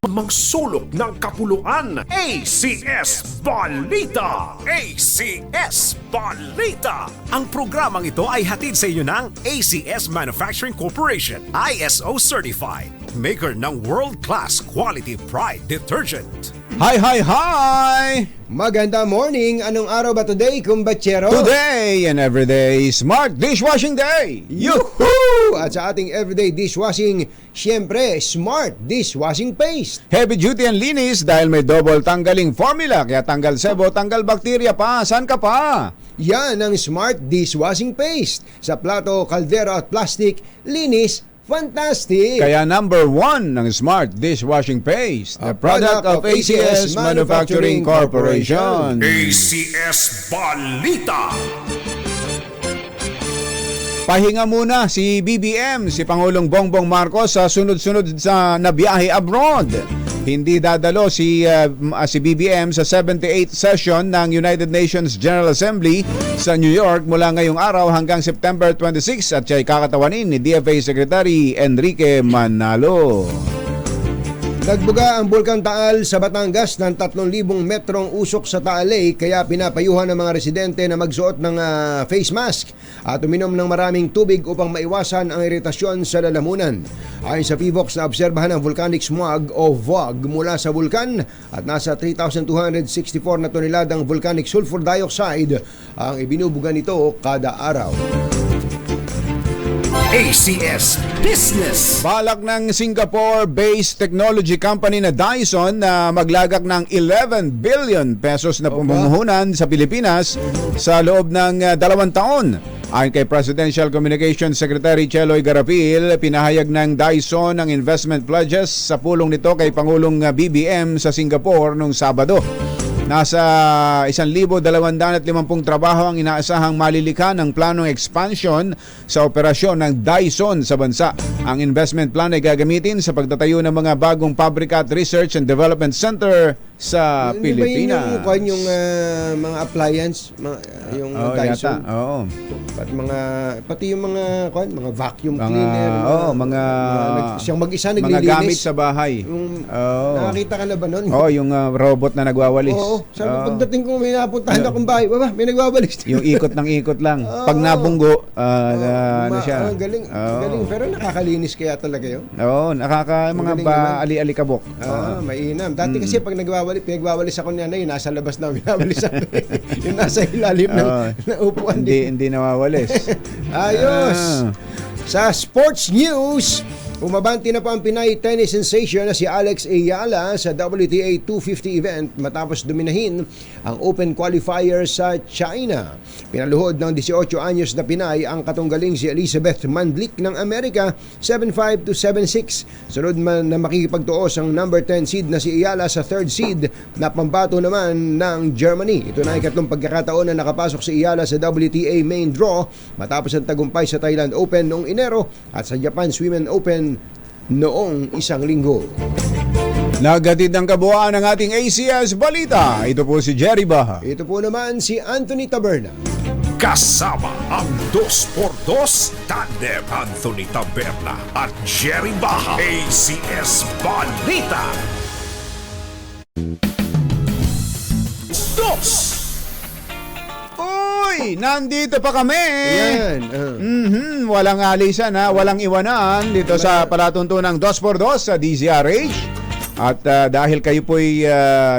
Mangsulok ng kapuluan, ACS Balita! ACS Balita! Ang programang ito ay hatid sa inyo ng ACS Manufacturing Corporation, ISO Certified, maker ng world-class quality pride detergent. Hi! Maganda morning! Anong araw ba today, kumbachero? Today and everyday Smart Dishwashing Day! Yuhuu! At sa ating everyday dishwashing, syempre, Smart Dishwashing Paste. Heavy duty and linis dahil may double tanggaling formula. Kaya tanggal sebo, tanggal bakterya pa. Saan ka pa? Yan ang Smart Dishwashing Paste. Sa plato, kaldero at plastic, linis, fantastic! Kaya number 1 ng Smart Dishwashing Paste, the product of ACS Manufacturing Corporation. ACS Balita! Pahinga muna si BBM, si Pangulong Bongbong Marcos sa sunod-sunod na biyahe abroad. Hindi dadalo si BBM sa 78th session ng United Nations General Assembly sa New York mula ngayong araw hanggang September 26 at siya'y kakatawanin ni DFA Secretary Enrique Manalo. Nagbuga ang Bulkan Taal sa Batangas ng 3,000 metrong usok sa Taal Lake, kaya pinapayuhan ng mga residente na magsuot ng face mask at uminom ng maraming tubig upang maiwasan ang iritasyon sa lalamunan. Ayon sa PVOX, naobserbahan ang volcanic smog o VOG mula sa bulkan at nasa 3,264 na toneladang volcanic sulfur dioxide ang ibinubuga nito kada araw. ACS Business. Balak ng Singapore-based technology company na Dyson na maglagak ng 11 billion pesos na pamumuhunan sa Pilipinas sa loob ng 2 taon. Ayon kay Presidential Communications Secretary Cheloy Garapil, pinahayag ng Dyson ang investment pledges sa pulong nito kay Pangulong BBM sa Singapore noong Sabado. Nasa 1,250 trabaho ang inaasahang malilikha ng planong expansion sa operasyon ng Dyson sa bansa. Ang investment plan ay gagamitin sa pagtatayo ng mga bagong pabrika at research and development center sa Pilipinas. Ba yung mga appliance, yung Dyson? Yata. Oo. Pati yung mga vacuum cleaner, siyang mag-isa naglilinis. Mga gamit sa bahay. Nakakita ka na ba nun? Yung robot na nagwawalis. Oo. Sabi, pagdating ko, may napuntahan akong bahay. Baba, may nagwawalis. Yung ikot ng ikot lang. Pag nabunggo, ano siya. Galing. Pero nakakalinis kaya talaga yun. Oo, mga ali-alikabok. Mainam. Dati kasi pag pinagwawalis ako niya na yun, nasa labas na binawalisan. Yung nasa ilalim ng upuan. Hindi nawawalis. Ayos! Sa sports news, umabanti na pa ang Pinay tennis sensation na si Alex Ayala sa WTA 250 event matapos dominahin ang Open Qualifier sa China. Pinaluhod ng 18 anyos na Pinay ang katunggaling si Elizabeth Mandlik ng Amerika 7-5 to 7-6. Sunod man na makikipagtuos ang number 10 seed na si Ayala sa third seed na pambato naman ng Germany. Ito na ikatlong pagkakataon na nakapasok si Ayala sa WTA main draw matapos ang tagumpay sa Thailand Open noong Enero at sa Japan Women Open noong isang linggo. Nagatid ang kabuuan ng ating ACS Balita. Ito po si Jerry Baha. Ito po naman si Anthony Taberna. Kasama ang 2x2 tandem Anthony Taberna at Jerry Baha. ACS Balita. Dos. Uy, nandito pa kami. Ayan. Walang alisan walang iwanan dito sa palatuntunang 2x2 sa DZRH. At dahil kayo po'y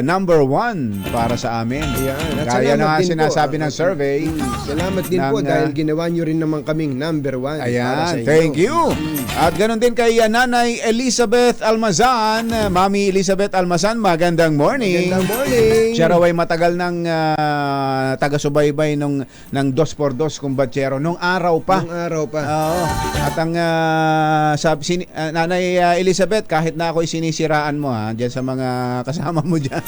number 1 para sa amin. Ayan. Kaya na nga sinasabi ng survey. Salamat din po dahil ginawa nyo rin naman kaming number 1 para sa Ayan, inyo. thank you. At ganoon din kay Nanay Elizabeth Almazan. Mami Elizabeth Almazan, magandang morning. Magandang morning. Siya raw ay matagal ng taga-subaybay ng 2x2 kumbatsero. Nung araw pa. Oo. At ang Nanay Elizabeth, kahit na ako'y sinisiraan mo diyan sa mga kasama mo diyan.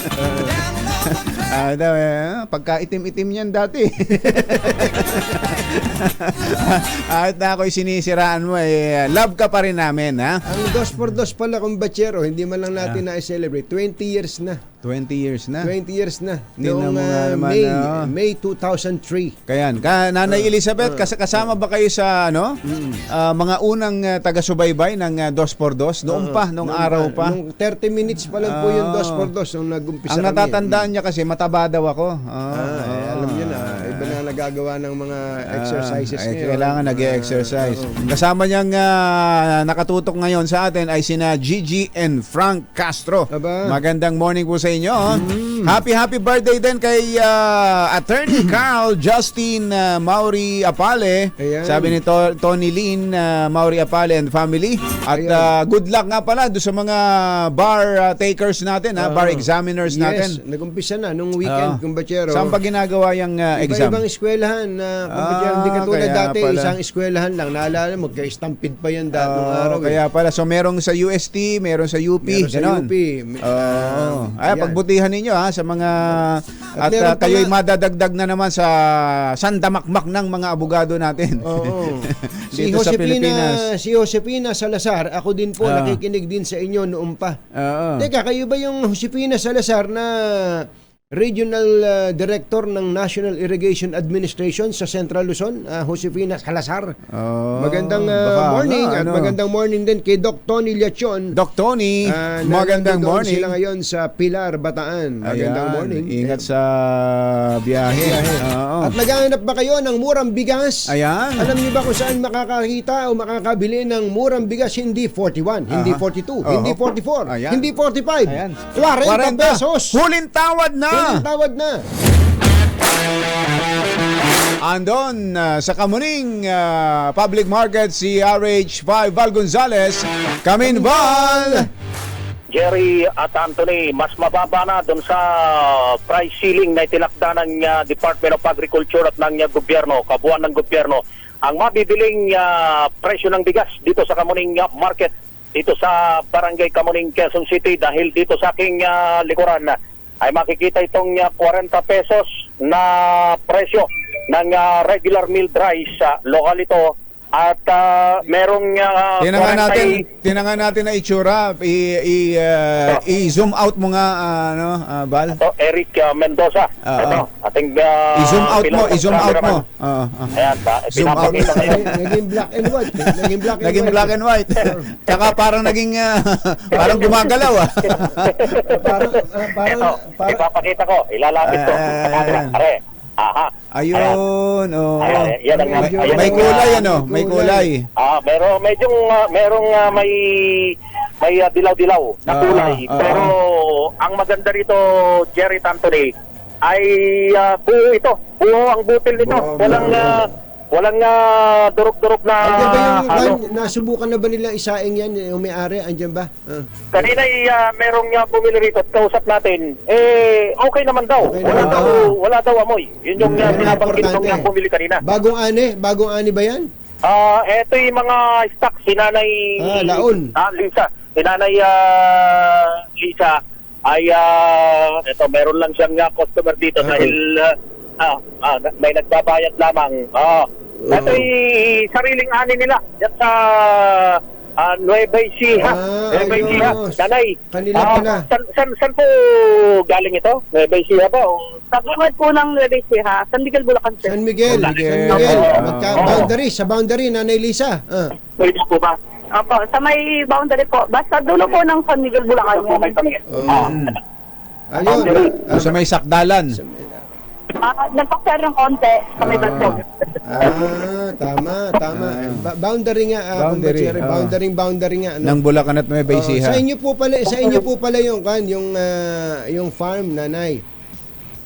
Pagka itim-itim yan dati. Kahit na ako'y sinisiraan mo, love ka pa rin namin, ha? Ang 2x2 pala kumbatsero, hindi man lang natin na-celebrate. 20 years na. 20 years na. 20 years na. Tingnan Noong mo nga naman, May 2003. Kaya, Nanay Elizabeth, kasama ba kayo sa mga unang taga-subaybay ng 2x2? Noong nung araw pa? Nung 30 minutes pa lang po yung 2x2 nung nag-umpisa Ang kami. natatandaan niya kasi, mataba daw ako. Alam niyo na, iba na nagagawa ng mga exercises ngayon. Kailangan nag-exercise. Kasama niyang nakatutok ngayon sa atin ay sina Gigi and Frank Castro. Aba. Magandang morning po sa inyo. Happy birthday din kay Attorney Carl Justin Mauri Apale. Ayan. Sabi ni Tony Lynn Mauri Apale and family. At good luck nga pala doon sa mga bar takers natin, bar examiners natin. Yes, nag-umpisa na nung weekend, kumbatsero. Saan pa ginagawa yung exam? Iba-ibang eskwela eskwelahan na hindi katulad kaya dati, pala. isang eskwelahan lang. Naalala mo, magka-stampede pa yan dati nung araw. Kaya pala, so merong sa UST, meron sa UP, Meron sa ganon. UP. Ay, Yan. pagbutihan ninyo ha sa mga at meron pa kayo'y nga- madadagdag na naman sa sandamakmak ng mga abogado natin. Oo. Dito sa Pilipinas. Si Josefina Salazar, ako din po nakikinig din sa inyo noon pa. Oo. Teka, kayo ba yung Josefina Salazar na Regional Director ng National Irrigation Administration sa Central Luzon, Josefina Salazar? Magandang baka morning nga, at magandang morning din kay Doc Tony Liachon. Doc Tony, magandang Nandun morning. sila ngayon sa Pilar, Bataan. Magandang Ayan, morning. Ingat sa biyahe. Oo. At naghahanap ba kayo ng murang bigas? Ayan. Alam niyo ba kung saan makakakita o makakabili ng murang bigas? Hindi 41, hindi 42, hindi 44, Ayan. hindi 45, Ayan. 40 pesos. Huling tawad na. Huling tawad na. Andon sa Kamuning Public Market si RH5 Val Gonzales. Kamin Val! Jerry at Anthony, mas mababa na doon sa price ceiling na itinakda ng Department of Agriculture at ng gobyerno, kabuuan ng gobyerno. Ang mabibiling presyo ng bigas dito sa Kamuning Market, dito sa Barangay Kamuning, Quezon City, dahil dito sa aking likuran ay makikita itong 40 pesos na presyo ng regular milled rice, lokal ito. At merong Tinangan natin na itsura. I-zoom out mo nga, Val. ito, Eric Mendoza. Ito, ating I-zoom out mo, bilang i-zoom out mo. cameraman. Ayan, Zoom out. pinapakita ngayon. Naging black and white. Naging black and white. Tsaka parang naging, parang gumagalaw ah. Ito, ipapakita ko. Ilalapit ko. Ayan. Are. Aha. Ayun, oh. Ayan, yan ang- ayan May ang- kulay ano, may kulay. May dilaw-dilaw na kulay. Pero ang maganda rito, Jerry Anthony, ay buo ito. Buo ang butil nito. Walang durog-durog na Andiyan ba halo. yung nasubukan na ba nila isaing yan, yung may-ari? Andiyan ba? Kanina merong bumili rito at kausap natin. Okay naman daw. Okay naman daw. Wala daw amoy. Yun yung binabanggit importante. nung bumili kanina. Bagong ani ba yan? Ito yung mga stock si Nanay Laon. Lisa. Si Nanay Lisa ay ito, meron lang siyang customer dito dahil may nagbabayad lamang. Ito ay sariling ani nila. Yan sa Nueva Ecija. Nueva Ecija. ayos. Nanay. Kanila pala. Saan po galing ito? Nueva Ecija ba? Sa bungad po ng Nueva Ecija, San Miguel, Bulacan, sir. San Miguel. Boundary, sa boundary, Nanay Lisa. Pwede po ba? Opo, sa may boundary po. Basta dulo po ng San Miguel, Bulacan. Ayun. Sa may sakdalan. Nagpakser ng konti sa may balsog. Tama. Boundary nga, Boundary, boundary nga. Ng Bulacan at Nueva Ecija. Sa inyo po pala yung farm, Nanay.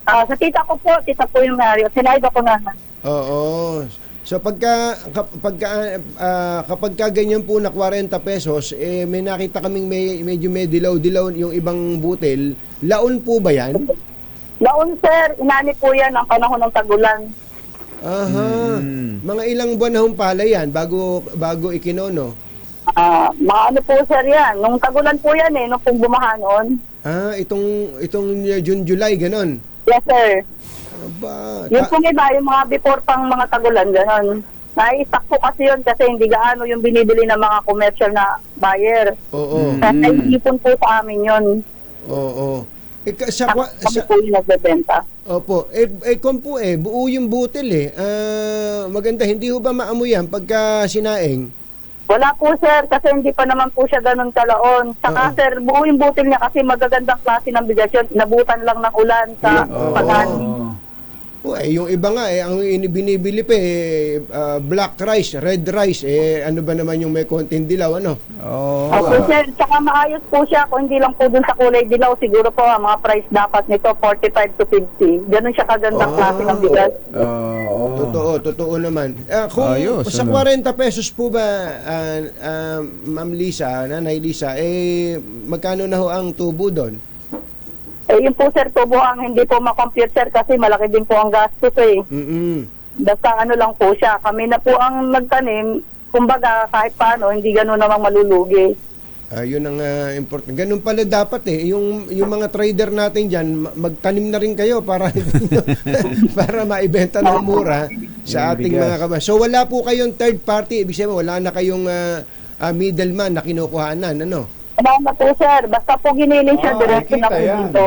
Sa tita ko po, tita po yung Mario. Sinayba ko naman. Oo. So kapag ganyan po na 40 pesos, may nakita kaming medyo may dilaw-dilaw yung ibang butil. Laon po ba yan? Laon, sir. Inani po yan ang panahon ng tagulan. Aha. Mga ilang buwan na hong pala yan bago ikinono. Mga ano po, sir, yan. Nung tagulan po yan nung pong bumaha noon. Itong June, July, ganon. Yes, sir. Aba, Yung pong iba, yung mga before pang mga tagulan, gano'n. Nai-stock po kasi yun kasi hindi gaano yung binibili ng mga commercial na buyer. Oo. Kaya naisipon po sa amin yun. Oo. Kami po yung nagbebenta. Opo. Kung po buo yung butil maganda, hindi ho ba maamoy yan pagka sinaing? Wala po, sir, kasi hindi pa naman po siya ganun kalaon. Saka, sir, buo yung butil niya kasi magagandang klase ng bigas yun. Inabutan lang ng ulan sa pagani. Yung iba nga ang binibili pa black rice, red rice, ano ba naman yung may konting dilaw, ano? Opo, sir, tsaka maayos po siya kung hindi lang po dun sa kulay dilaw. Siguro po, ang mga price dapat nito, 45 to 50. Ganun siya kagandang klase ng bigas. Totoo naman. Kung Ayos, sa 40 pesos po ba, Ma'am Lisa, Nanay Lisa, magkano na ho ang tubo doon? Yun po, sir, tubo ang hindi po makompute, sir, kasi malaki din po ang gastos . Basta ano lang po siya. Kami na po ang nagtanim. Kumbaga, kahit paano, hindi gano'n namang malulugi. Yun ang important. Ganun pala dapat yung mga trader natin diyan, magtanim na rin kayo para para maibenta ng mura sa ating mga kababayan. So wala po kayong third party, ibig sabihin wala na kayong middleman na kinukuhanan, ano? Wala na po, sir. Basta po giniling siya, diretso na po dito.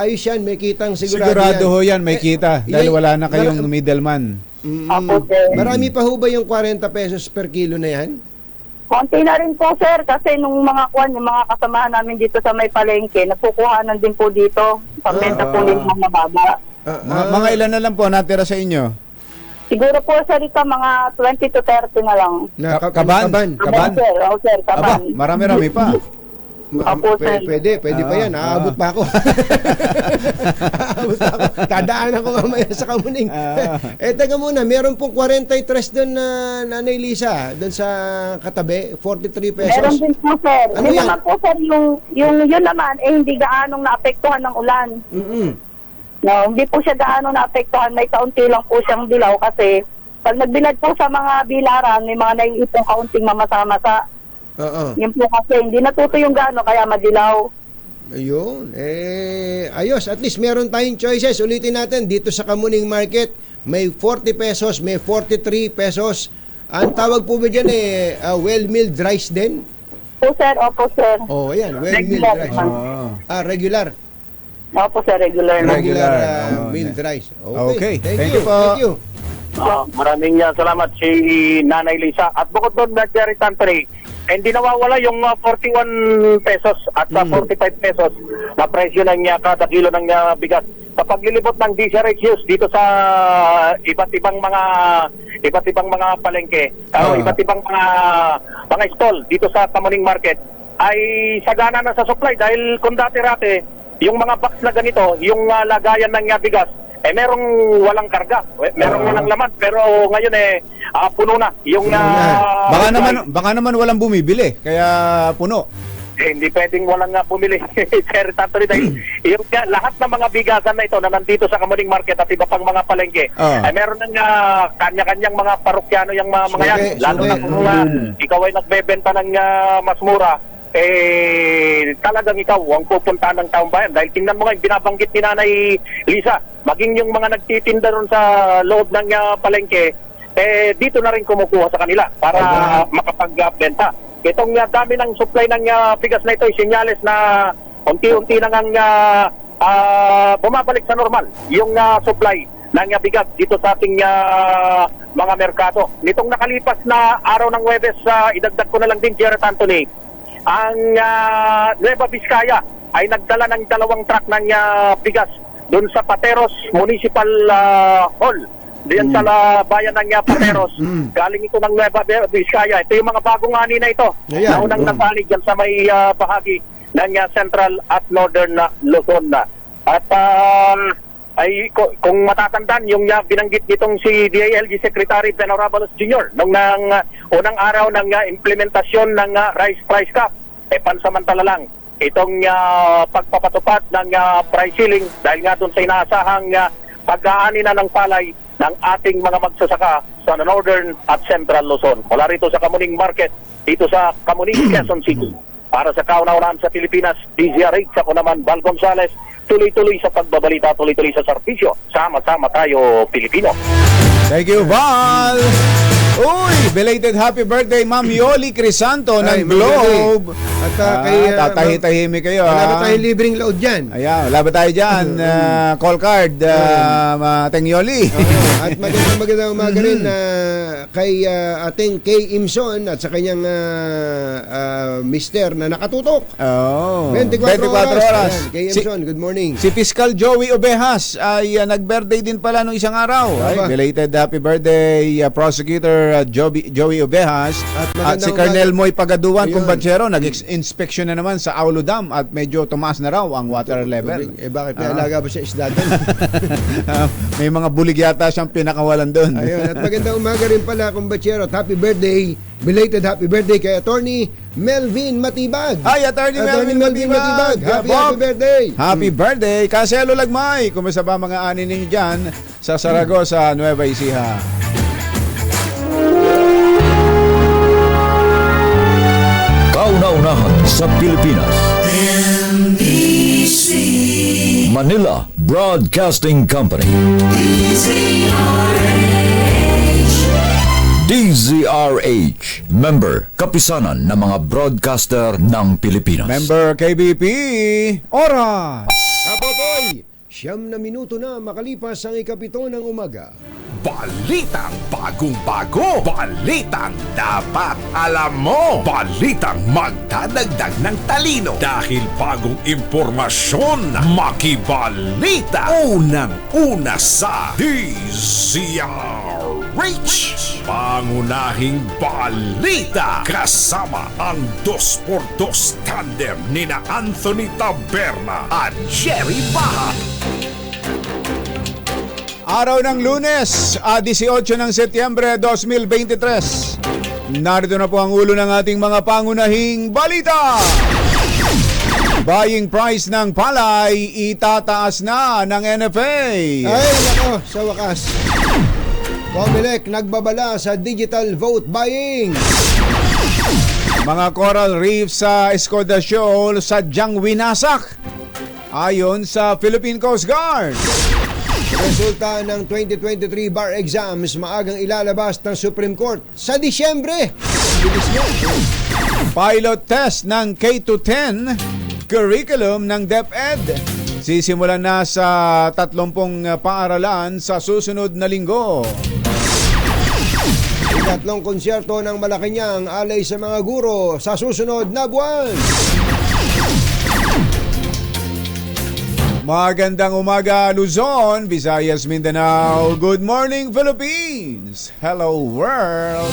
Ayos yan, may kitang sigurado, Sigurado ho yan, may kita. Dahil wala na kayong Mara- middleman. Apo, sir. Marami pa ho ba yung 40 pesos per kilo na yan? Konti na rin po, sir, kasi nung mga yung mga kasamahan namin dito sa may palengke, napukuhanan din po dito. Pambenta po din ng mababa. Mga ilan na lang po natira sa inyo? Siguro po, sir, ito mga 20 to 30 na lang. Kaban? Kaban, sir. Oo, sir, Aba, kaban. marami-rami pa. Apo, sir. Pwede pa yan. Aabot pa ako. Aabot pa ako. Tadaanan ko mamaya sa Kamuning. Teka muna, meron pong 43 doon na Nanay Lisa, doon sa katabi, 43 pesos. Meron din po, sir. Ano Yun yan? naman po, sir, yung yun naman, hindi gaanong naapektuhan ng ulan. No, hindi po siya gaano naapektuhan. May kaunti lang po siyang dilaw kasi pag nagbilad po sa mga bilaran, may mga naiipong kaunting mamasa-masa. Yun po kasi, hindi natuto yung gaano, kaya madilaw. Ayun. Ayos. At least meron tayong choices. Ulitin natin, dito sa Kamuning Market, may 40 pesos, may 43 pesos. Ang tawag po ba dyan well-milled rice din? Po, sir. Opo, sir. Ayan, well-milled Regular. rice. Regular. Opo, sir. Regular. Regular milled rice. Okay. Thank you. po. Thank you. Maraming salamat si Nanay Lisa. At bukod doon, Jerry Tantri, hindi nawawala yung 41 pesos at 45 pesos na presyo ng kada kilo ng bigas. Sa paglilibot ng DCRHUs dito sa iba't ibang mga palengke, iba't ibang mga stall dito sa Kamuning Market, ay sagana na sa supply dahil kung dati-rate, yung mga box na ganito, yung lagayan ng bigas, merong walang karga, merong walang laman, pero ngayon puno na yung Baka naman walang bumibili, kaya puno. hindi pwedeng walang bumili. Sir Tantri, dahil yung lahat ng mga bigasan na ito na nandito sa Kamuning Market at iba pang mga palengke, ay meron ng kanya-kanyang mga parokyano yung mga yan, lalo na kung ikaw ay nagbebenta ng mas mura, talagang ikaw ang pupuntahan ng taong bayan. Dahil tingnan mo nga, binabanggit ni Nanay Lisa, maging yung mga nagtitinda ron sa loob ng palengke, dito na rin kumukuha sa kanila para makapagbenta. Itong dami ng supply ng bigas na ito ay senyales na unti-unti na bumabalik sa normal yung supply ng bigas dito sa ating mga merkado. Nitong nakalipas na araw ng Huwebes, idagdag ko na lang din, Jared Anthony, ang Nueva Vizcaya ay nagdala ng 2 truck ng bigas doon sa Pateros Municipal Hall. Diyan sa bayan ng Pateros. Galing ito ng Nueva Vizcaya. Ito yung mga bagong ani na ito. Na unang nasalig dyan sa may bahagi ng Central at Northern Luzon. At kung matatandaan, yung binanggit nitong si DILG Secretary Ben Orabalos Jr. nung unang araw ng implementasyon ng rice price cap, pansamantala lang itong pagpapatupad ng price ceiling dahil nga doon sa inaasahang pag-aani na ng palay ng ating mga magsasaka sa Northern at Central Luzon. Mula rito sa Kamuning Market, dito sa Kamuning, Quezon City. Para sa kauna-unahan sa Pilipinas, DZRH, ako naman, Val Gonzales, tuloy-tuloy sa pagbabalita, tuloy-tuloy sa serbisyo. Sama-sama tayo, Pilipino. Thank you, Val! Uy, belated happy birthday, Ma'am Yoli Crisanto ng Globe. At kay tatahi-tahimik kayo. wala ba tayong libreng load dyan? Ayan, wala ba tayo dyan? Call card, Teng Yoli. At magandang umaga rin kay ating Kay Imson at sa kanyang mister na nakatutok. 24 oras. Ayan, Kay Imson, good morning. Si Fiscal Joey Obejas ay nag-birthday din pala nung isang araw. Ay, belated happy birthday, Prosecutor Joey Obejas. At si Colonel Moy Pagaduan, kumbatsero, nag-inspection na naman sa Aulo Dam at medyo tumaas na raw ang water level. Bakit pinalaga ba siya isda doon? May mga bulig yata siyang pinakawalan doon. Ayun, at magandang umaga rin pala, kumbatsero. Happy birthday, belated happy birthday kay Attorney Melvin Matibag. Ay, Attorney Melvin Matibag. Happy birthday. Happy birthday, Kaselo Lagmay. Kumusta ba mga ani ninyo dyan sa Saragossa, Nueva Ecija? Kauna-unahan sa Pilipinas. Manila Broadcasting Company. DZRH. Member, kapisanan ng mga broadcaster ng Pilipinas. Member KBP, oras! Kapotoy, 9 na minuto na makalipas ang 7 ng umaga. Balitang bagong-bago. Balitang dapat alam mo. Balitang magdadagdag ng talino. Dahil bagong impormasyon. Makibalita. Unang-una sa DZRH. Pangunahing balita. Kasama ang 2x2 tandem nina Anthony Taberna at Jerry Baha. Araw ng Lunes, 18 ng Setyembre 2023. Narito na po ang ulo ng ating mga pangunahing balita. Buying price ng palay itataas na ng NFA. Ay, nako, sa wakas. Comelec nagbabala sa digital vote buying. Mga coral reef sa Escoda Shoal sadyang winasak, ayon sa Philippine Coast Guard. Resulta ng 2023 bar exams maagang ilalabas ng Supreme Court sa Disyembre. Bilis mo. Pilot test ng K-10 curriculum ng DepEd. Sisimulan na sa 30 paaralan sa susunod na linggo. Ikatlong konsyerto ng Malacanang alay sa mga guro sa susunod na buwan. Magandang umaga Luzon, Visayas, Mindanao. Good morning Philippines. Hello world.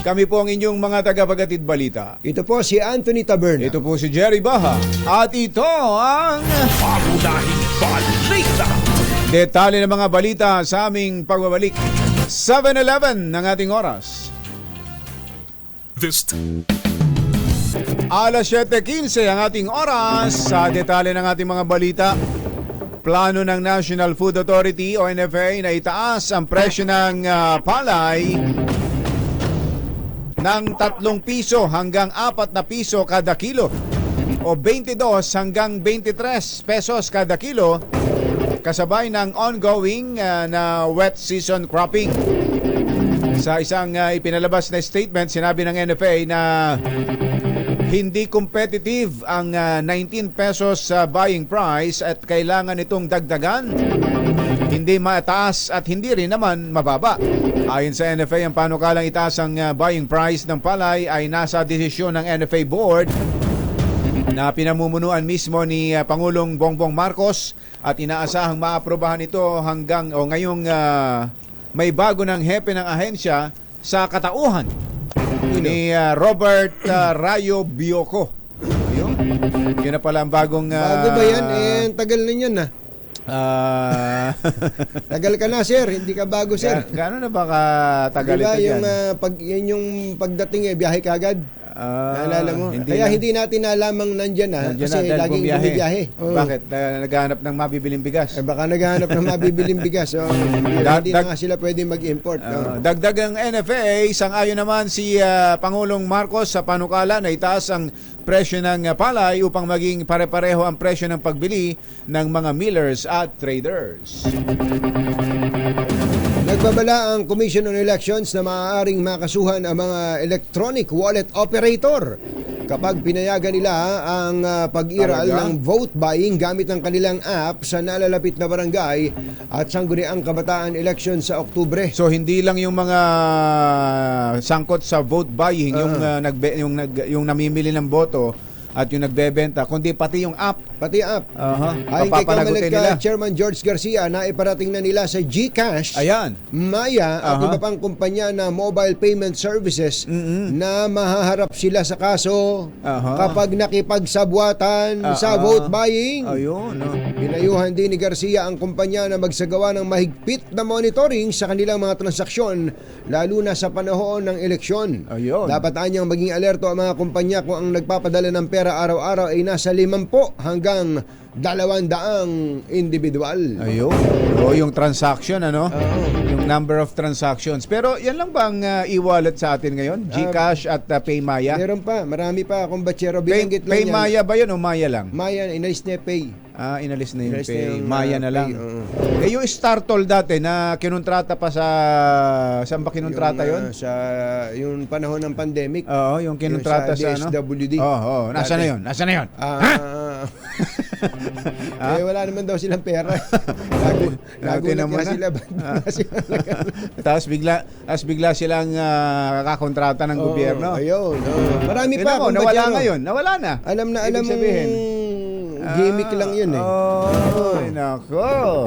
Kami po ang inyong mga tagapaghatid balita. Ito po si Anthony Taberna. Ito po si Jerry Baha. At ito ang Pangunahing balita. detalye ng mga balita sa aming pagbabalik. 7:11 ng ating oras. This Alas 7:15 ang ating oras. Sa detalye ng ating mga balita, plano ng National Food Authority o NFA na itaas ang presyo ng palay ng 3 piso hanggang 4 na piso kada kilo o 22 hanggang 23 pesos kada kilo kasabay ng ongoing na wet season cropping. Sa isang ipinalabas na statement, sinabi ng NFA na hindi competitive ang 19 pesos sa buying price at kailangan itong dagdagan. Hindi mataas at hindi rin naman mababa. Ayon sa NFA, ang panukalang itaas ang buying price ng palay ay nasa desisyon ng NFA Board na pinamumunuan mismo ni Pangulong Bongbong Marcos at inaasahang maaprobahan ito hanggang ngayong may bago ng hepe ng ahensya sa katauhan ni Robert Rayo Bioco. Yun na pala ang bagong... Bago ba yan? Tagal na yan na. Tagal ka na, sir. Hindi ka bago, sir. Gano'n na ba katagal diba, ito dyan? Yan yung pagdating biyahe ka agad. Naalala mo? Kaya hindi natin nalamang nandyan kasi laging bumibiyahe. Bakit? Naghahanap ng mabibiling bigas? Baka naghahanap ng mabibiling bigas. Hindi na nga sila pwede mag-import. Dagdag ang NFA, sang-ayon naman si Pangulong Marcos sa panukala na itaas ang presyo ng palay upang maging pare-pareho ang presyo ng pagbili ng mga millers at traders. Nagbabala ang Commission on Elections na maaaring makasuhan ang mga electronic wallet operator kapag pinayagan nila ang pag-iral ng vote buying gamit ang kanilang app sa nalalapit na barangay at sangguniang kabataan election sa Oktubre. So hindi lang yung mga sangkot sa vote buying, yung namimili ng boto at yung nagbebenta, kundi pati yung app. Pati app. Ayon kay Papapanagutin nila. Chairman George Garcia, naiparating na nila sa GCash, Ayan. Maya at iba pang kumpanya na mobile payment services na mahaharap sila sa kaso kapag nakipagsabwatan sa vote buying. Ayun. Pinayuhan din ni Garcia ang kumpanya na magsagawa ng mahigpit na monitoring sa kanilang mga transaksyon, lalo na sa panahon ng eleksyon. Ayun. Dapat anyang maging alerto ang mga kumpanya kung ang nagpapadala ng pera araw-araw ay nasa 50 hanggang 200 individual. Ayun. Yung transaction, yung number of transactions. Pero yan lang bang e-wallet sa atin ngayon? GCash at Paymaya? Meron pa, marami pa akong batsero. Binanggit lang yan. Paymaya ba yun o Maya lang? Maya, inalis na Pay. Inalis na yung Inalis na Pay. yung, Maya na lang. Pay, Yung Startol dati na kinontrata pa sa... Saan ba kinontrata yun? Sa yung panahon ng pandemic. Oo, yung kinontrata sa DSWD. Oo, nasa na yun? Nasa na yun? Wala naman daw silang pera. Nagulat nga sila. Tapos bigla silang kakontrata ng gobyerno. Ayun. Marami pa. Nawala ngayon. Nawala na. Alam na alam Ibig sabihin. Gimmick lang yun eh. Ay, nako.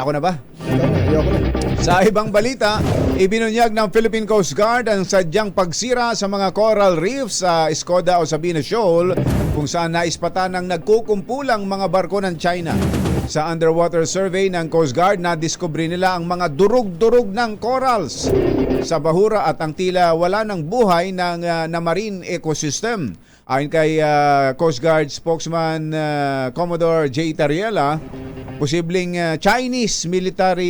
Ako na ba? Ayoko na. Sa ibang balita, ibinunyag ng Philippine Coast Guard ang sadyang pagsira sa mga coral reefs sa Escoda o Sabina Shoal kung saan naispatan ng nagkukumpulang mga barko ng China. Sa underwater survey ng Coast Guard, nadiskubre nila ang mga durug-durug ng corals sa bahura at ang tila wala ng buhay na marine ecosystem. Ayon kay Coast Guard spokesman Commodore J. Tariela, posibleng Chinese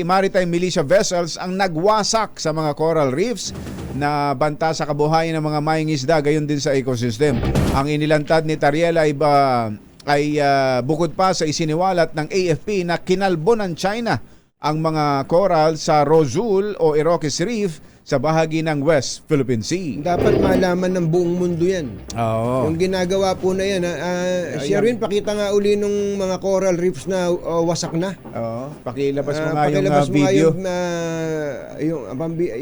maritime militia vessels ang nagwasak sa mga coral reefs na banta sa kabuhayan ng mga mangingisda, gayon din sa ecosystem. Ang inilantad ni Tariela ay bukod pa sa isiniwalat ng AFP na kinalbo ng China ang mga coral sa Rozul o Iroquois Reef sa bahagi ng West Philippine Sea. Dapat malaman ng buong mundo yan. Oo. Yung ginagawa po na yan. Sherwin, pakita nga uli nung mga coral reefs na wasak na. Oo. Pakilabas mo nga yung Pakilabas mo nga video.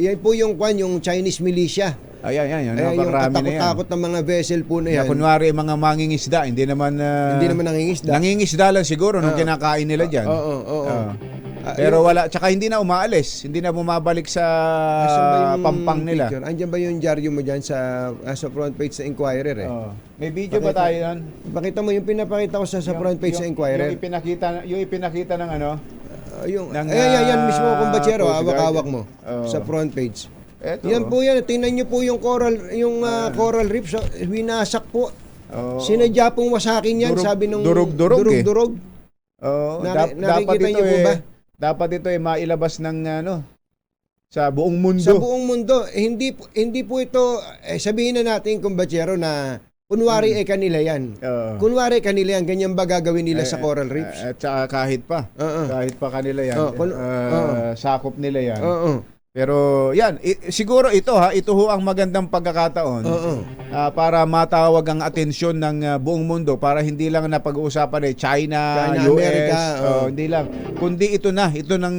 Yan po yung Chinese militia. Ayan. Yung Napakarami na yan. katakot-takot ng mga vessel po na yan. Kunwari mga mangingisda, hindi naman nangingisda. Nangingisda lang siguro nung kinakain nila dyan. Oo. Pero wala, tsaka hindi na umaalis. Hindi na bumabalik sa pampang nila. Picture? Andyan ba yung dyaryo mo dyan sa front page sa Inquirer eh? May video ba tayo yan? Pakita mo yung pinapakita ko sa front page sa Inquirer. Yung ipinakita ng ano? Yan mismo kumbachero, hawak-hawak mo sa front page. Eto. Yan po yan, tingnan niyo po yung coral reef, winasak po. Sinadya pong wasakin yan, sabi nung durug-durug. Dapat ito dapat ito mailabas ng sa buong mundo. Sa buong mundo, hindi po ito sabihin na natin kumbachero na kunwari kanila yan. Kunwari kanila yan, ganyan ba gagawin nila sa coral reefs? At saka kahit pa kanila yan. Sakop nila yan. Pero yan, siguro ito ho ang magandang pagkakataon para matawag ang atensyon ng buong mundo para hindi lang na pag-uusapan China, US, America, hindi lang. Kundi ito ng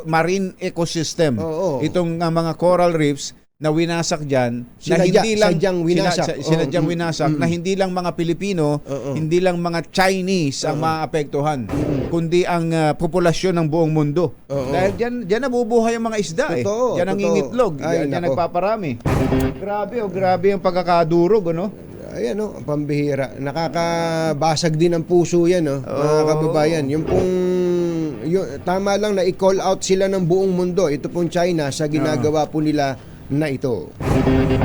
marine ecosystem. Itong mga coral reefs na winasak dyan, na hindi lang sinadyang winasak, na hindi lang mga Pilipino, hindi lang mga Chinese ang maapektuhan, kundi ang populasyon ng buong mundo. Dahil dyan nabubuhay ang mga isda Dyan ang ingitlog, dyan nagpaparami. Grabe ang pagkakadurog, Ayan pambihira. Nakakabasag din ang puso yan, mga kababayan. Tama lang na i-call out sila ng buong mundo. Ito pong China sa ginagawa po nila na ito.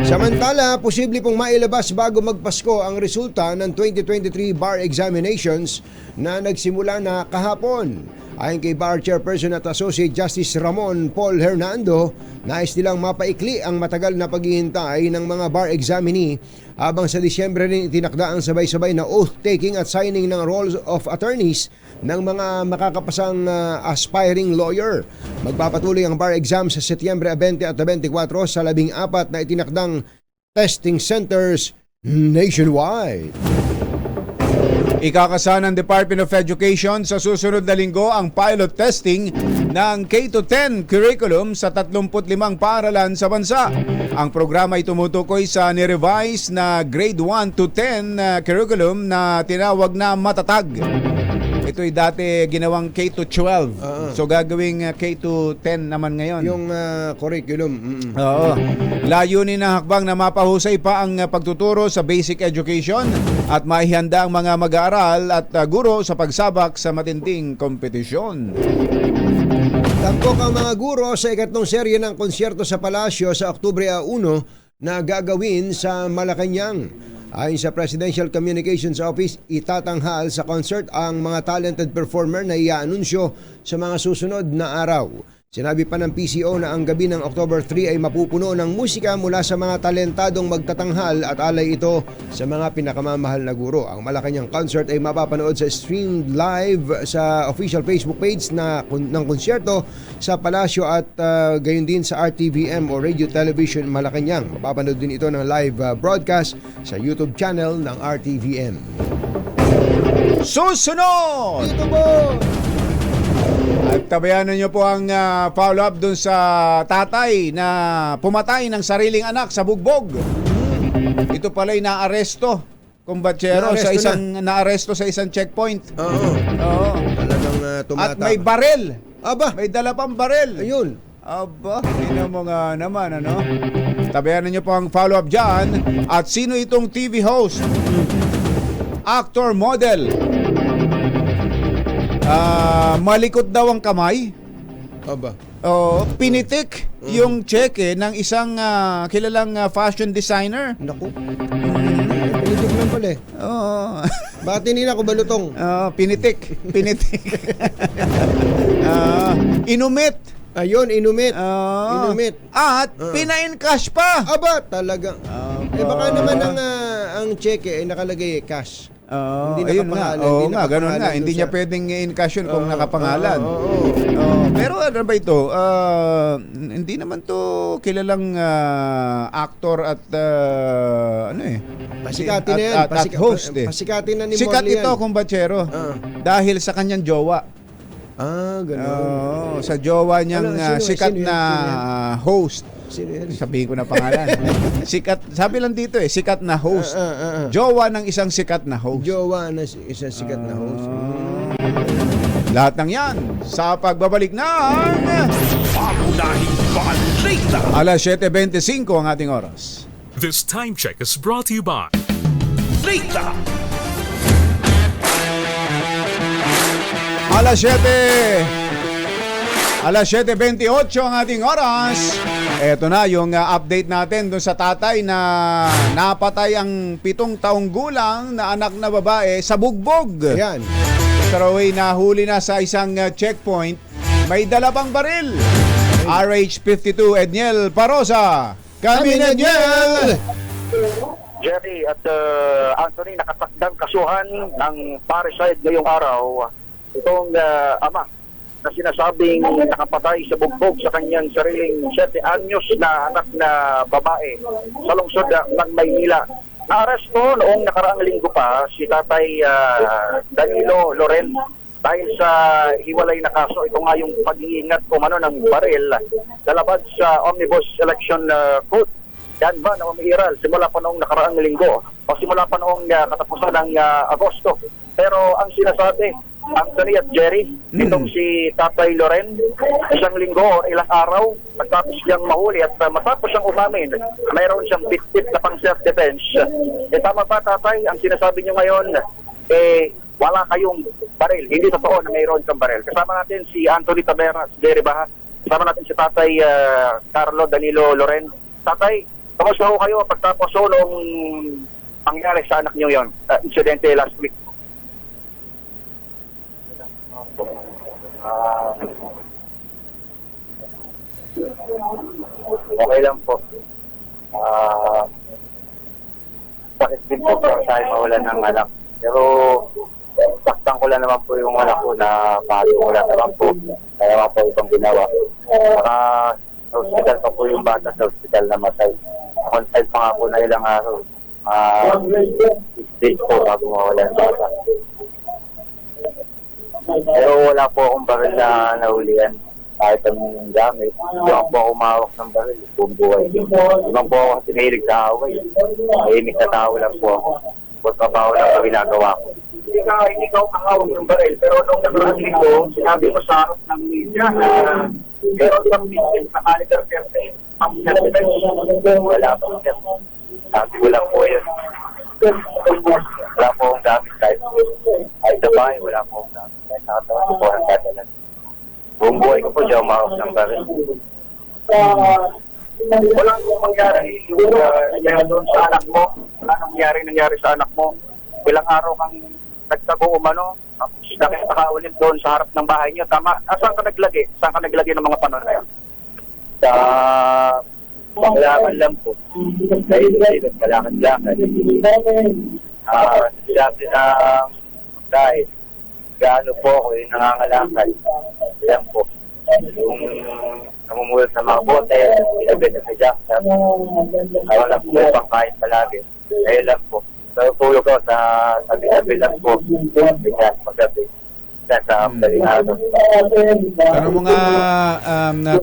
Samantala, posible pong mailabas bago magpasko ang resulta ng 2023 bar examinations na nagsimula na kahapon. Ayon kay Bar Chairperson at Associate Justice Ramon Paul Hernando, nais nilang mapaikli ang matagal na paghihintay ng mga bar examinee habang sa Disyembre rin itinakda ang sabay-sabay na oath-taking at signing ng rolls of attorneys ng mga makakapasang aspiring lawyer. Magpapatuloy ang bar exam sa Setyembre 20 at 24 sa 14 na itinakdang testing centers nationwide. Ikakasa ng Department of Education sa susunod na linggo ang pilot testing ng K-10 curriculum sa 35 paaralan sa bansa. Ang programa ay tumutukoy sa nirevise na grade 1 to 10 curriculum na tinawag na Matatag. Ito'y dati ginawang K-12. So gagawing K-10 naman ngayon. Yung curriculum. Oo. Layunin ng hakbang na mapahusay pa ang pagtuturo sa basic education at maihanda ang mga mag-aaral at guro sa pagsabak sa matinding kompetisyon. Tampok ang mga guro sa ikatlong serye ng konsyerto sa Palasyo sa Oktubre 1 na gagawin sa Malacanang. Ayon sa Presidential Communications Office, itatanghal sa concert ang mga talented performer na iaanunsyo sa mga susunod na araw. Sinabi pa ng PCO na ang gabi ng October 3 ay mapupuno ng musika mula sa mga talentadong magtatanghal at alay ito sa mga pinakamamahal na guro. Ang Malacanang concert ay mapapanood sa streamed live sa official Facebook page ng konsyerto sa Palasyo at gayon din sa RTVM o Radio Television Malacanang. Mapapanood din ito ng live broadcast sa YouTube channel ng RTVM. Susunod! Dito po! At tabayanan nyo po ang follow-up dun sa tatay na pumatay ng sariling anak sa bugbog. Ito pala'y naaresto, kumbatsero, naaresto sa isang checkpoint. Oo. Talagang At tumata. may barel. Aba! May dala pang barel. Ayun. Aba, tingnan mo nga naman, ano? Tabayanan nyo po ang follow-up dyan. At sino itong TV host? Actor, model. Malikot daw ang kamay. Aba. Pinitik yung cheque ng isang kilalang fashion designer. Naku. Pinitik lang pala eh. Oo. Bakit hindi na ako balutong? Pinitik. Inumit. Ayun, inumit. Inumit. At pina-encash pa. Aba, talagang. Baka naman ang cheque ay nakalagay cash. Hindi Ayun nga. Oo nga, ganun nga. Hindi niya pwedeng i-encash yun kung nakapangalan. Pero ano ba ito? Hindi naman to kilalang actor at Pasikatin na yan. At host eh. Pasikatin na ni Sikat Morley ito, yan. kumbatsero. Dahil sa kanyang jowa. Ganun. Sa jowa niyang sikat sino na yan? host. Sino yan? Sabihin ko na pangalan. Sabi lang dito sikat na host. Jowa ng isang sikat na host. Jowa na isang sikat na host. Lahat ng yan sa pagbabalik ng Pangunahing balita. alas 7:25 ang ating oras. This time check is brought to you by Balita. Alas 7:28 ang ating oras. Ito na yung update natin doon sa tatay na napatay ang 7 taong gulang na anak na babae sa bugbog. Yan. Pero nahuli na sa isang checkpoint. May dala pang baril. RH52 Edniel Parosa. Kami Edniel! Jerry at Anthony, nakatakdang kasuhan ng parricide ngayong araw itong ama na sinasabing nakapatay sa bugbog sa kanyang sariling 7 anyos na anak na babae sa lungsod ng Maynila. Naaresto noong nakaraang linggo pa si Tatay Danilo Loren dahil sa hiwalay na kaso. Ito nga yung pag-iingat ng baril lalabas sa Omnibus Election Code. Yan ba na umiiral simula pa noong nakaraang linggo o simula pa noong katapusan ng Agosto. Pero ang sinasabi, Anthony at Jerry, itong si Tatay Loren, isang linggo o ilang araw, matapos siyang mahuli at matapos siyang umamin, mayroon siyang bit-bit na pang self-defense. Tama ba, Tatay? Ang sinasabi niyo ngayon, wala kayong baril. Hindi totoo na mayroon kang baril. Kasama natin si Anthony Taveras, Jerry Baha. Kasama natin si Tatay Carlo Danilo Loren. Tatay, kamusta ho kayo pagtapos nung pangyari sa anak niyo yon, insidente last week? Okay lang po. Bakit din po tayo mawalan ng anak. Pero saktan ko lang naman po yung anak ko na pahali ko lang naman po. Kaya naman po itong ginawa. Sa hospital pa po yung bata, sa hospital na matay. Confide pa nga po na ilang araw. Stage po bago mawalan ng bata. Pero wala po akong baril na nahulihan. Kahit anong gamit. Hindi ako umawak ng baril. Buong buhay. Ibang po ako sinilig sa away. Mahimik na tao lang po ako. Huwag trabaho lang ang ginagawa ko. Hindi ka umahawak ng baril. Pero nung nakaraan ko, sinabi mo sa harap ng media na meron kang minsan sa caliber 13. Wala po siya. Sabi ko lang po yun. Wala po akong gamit kahit sa bahay, wala po akong gamit. Kahit nakatawa ko po ang kadalan. Buong buhay ko po siya umahawak ng baril. Walang mangyari doon sa anak mo. Wala nangyari sa anak mo. Ilang araw kang nagtago umano. Nakita ka ulit doon sa harap ng bahay niyo. Tama. Saan ka naglagay? Saan ka naglagay ng mga panon na yun? Sa panglakan lang po. Kaya ito, kalakan-lakan. Sabi ng dahil gaano po ako yung nangangalakal. Yan po. Yung namumulat ng mga bote, pinabit sa jackpot. Ayaw lang po yung pangkain palagi. Kaya lang po. So, tulog ko sa tabi-tabi lang po. Binyas magabi. Sa Balinado. Ano mga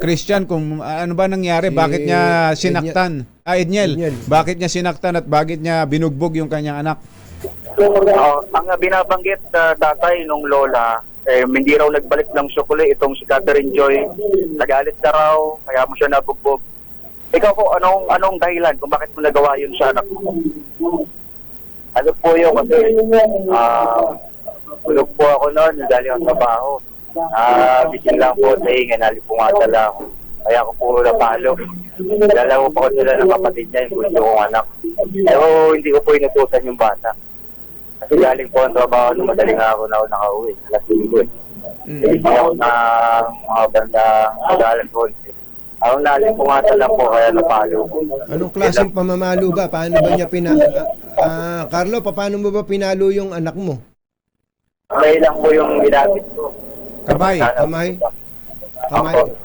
Christian, kung ano ba nangyari? Bakit niya sinaktan? Edniel. Bakit niya sinaktan at bakit niya binugbog yung kanyang anak? Ang binabanggit tatay nung lola, hindi raw nagbalik ng sukuli itong si Catherine Joy. Nagalit na raw, kaya mo siya nabugbog. Ikaw po, anong dahilan kung bakit mo nagawa yun sa anak mo? Ano po yun kasi tulog po ako noon, galing ang trabaho. Gising lang po sa hinga, nalipungata lang ako. Kaya ako puro napalo. Dalawa pa ko sila ng kapatid niya, yung gusto kong anak. Pero hindi ko po inutusan yung bata. Kasi galing po ang trabaho nung madaling araw na ako nakauwi. Alas 5 eh. Gising ako ng mga bandang magalang po. Ako nalipungata lang po, kaya napalo. Anong klaseng pamamalo ba? Paano ba niya Carlo, paano mo ba pinalo yung anak mo? Kamay lang po yung ginamit ko. Kamay?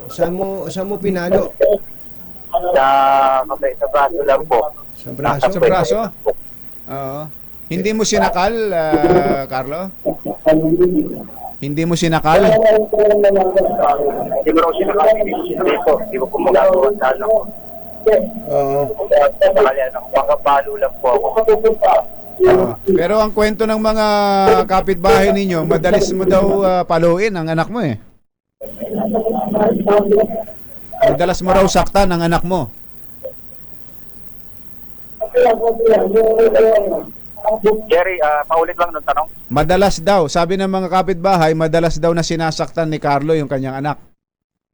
Saan mo pinalo? Sa braso lang po. Sa braso? Sa braso? Oo. Hindi mo sinakal, Carlo? Hindi mo sinakal? Hindi mo raw sinakal. Hindi po. Hindi mo po magagawa sa anak ko. Oo. Makapalo lang po ako. Pero ang kwento ng mga kapitbahay ninyo, madalis mo daw paluin ang anak mo eh. Madalas mo raw saktan ang anak mo. Jerry, paulit lang ng tanong. Madalas daw, sabi ng mga kapitbahay, madalas daw na sinasaktan ni Carlo yung kanyang anak.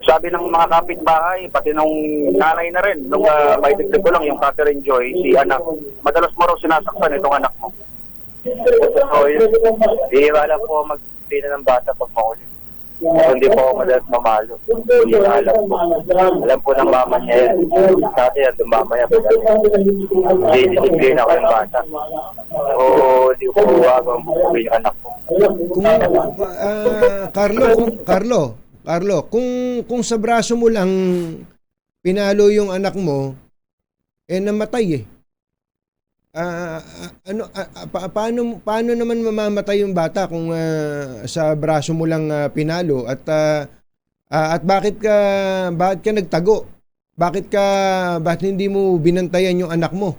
Sabi ng mga kapitbahay, pati nung nanay na rin, nung may dagdag ko lang yung Catherine Joy, si anak, madalas mo raw sinasaktan itong anak mo. So, bihira lang po mag-pina ng bata pag makulit. Hindi po ako madalas mamalo. Hindi na alam po. Alam po ng mama niya yan. Sa atin yan, dumamaya po natin. Hindi disiplina ko yung bata. O hindi ko po wagawang bukubi yung anak ko. Carlo, kung sa braso mo lang pinalo yung anak mo, namatay eh. Paano naman mamamatay yung bata kung sa braso mo lang pinalo at bakit ka nagtago? Bakit hindi mo binantayan yung anak mo?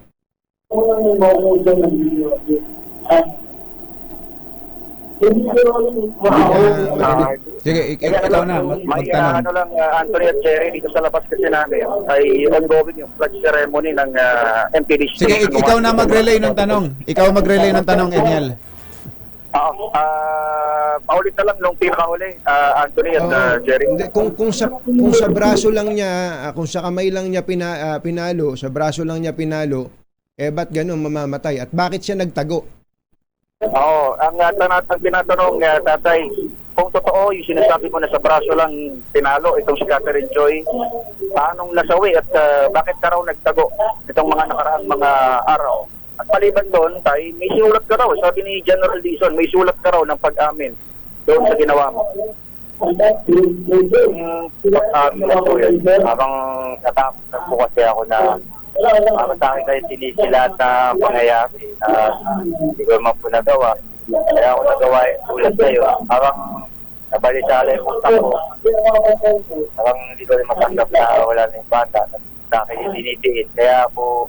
Sige, ikaw na, magtanong. Ano lang, Anthony at Jerry, dito sa labas kasi namin, ay ongoing yung flag ceremony ng MPDC. Sige, ikaw na mag-relay ng tanong. Ikaw mag-relay ng tanong, Edniel. Paulit na lang nung pinakahuli, Anthony at Jerry. Kung sa braso lang niya, kung sa kamay lang niya pinalo, sa braso lang niya pinalo, ba't ganun mamamatay? At bakit siya nagtago? Oo, ang tinatanong tatay, kung totoo yung sinasabi mo na sa braso lang pinalo itong si Catherine Joy, paanong nasawi at bakit ka raw nagtago itong mga nakaraang mga araw? At maliban doon, tay, may sulat ka raw, sabi ni General Dizon, may sulat ka raw ng pag-amin doon sa ginawa mo. Habang natakot na po kasi ako na sa akin kayo sinisilat na pangyayari na hindi ko naman po nagawa. Kaya ako nagawa yung tulad sa'yo. Parang nabalisala yung utak ko. Parang hindi ko rin matanggap na wala na yung bata. Sa akin yung dinidiin. Kaya ako,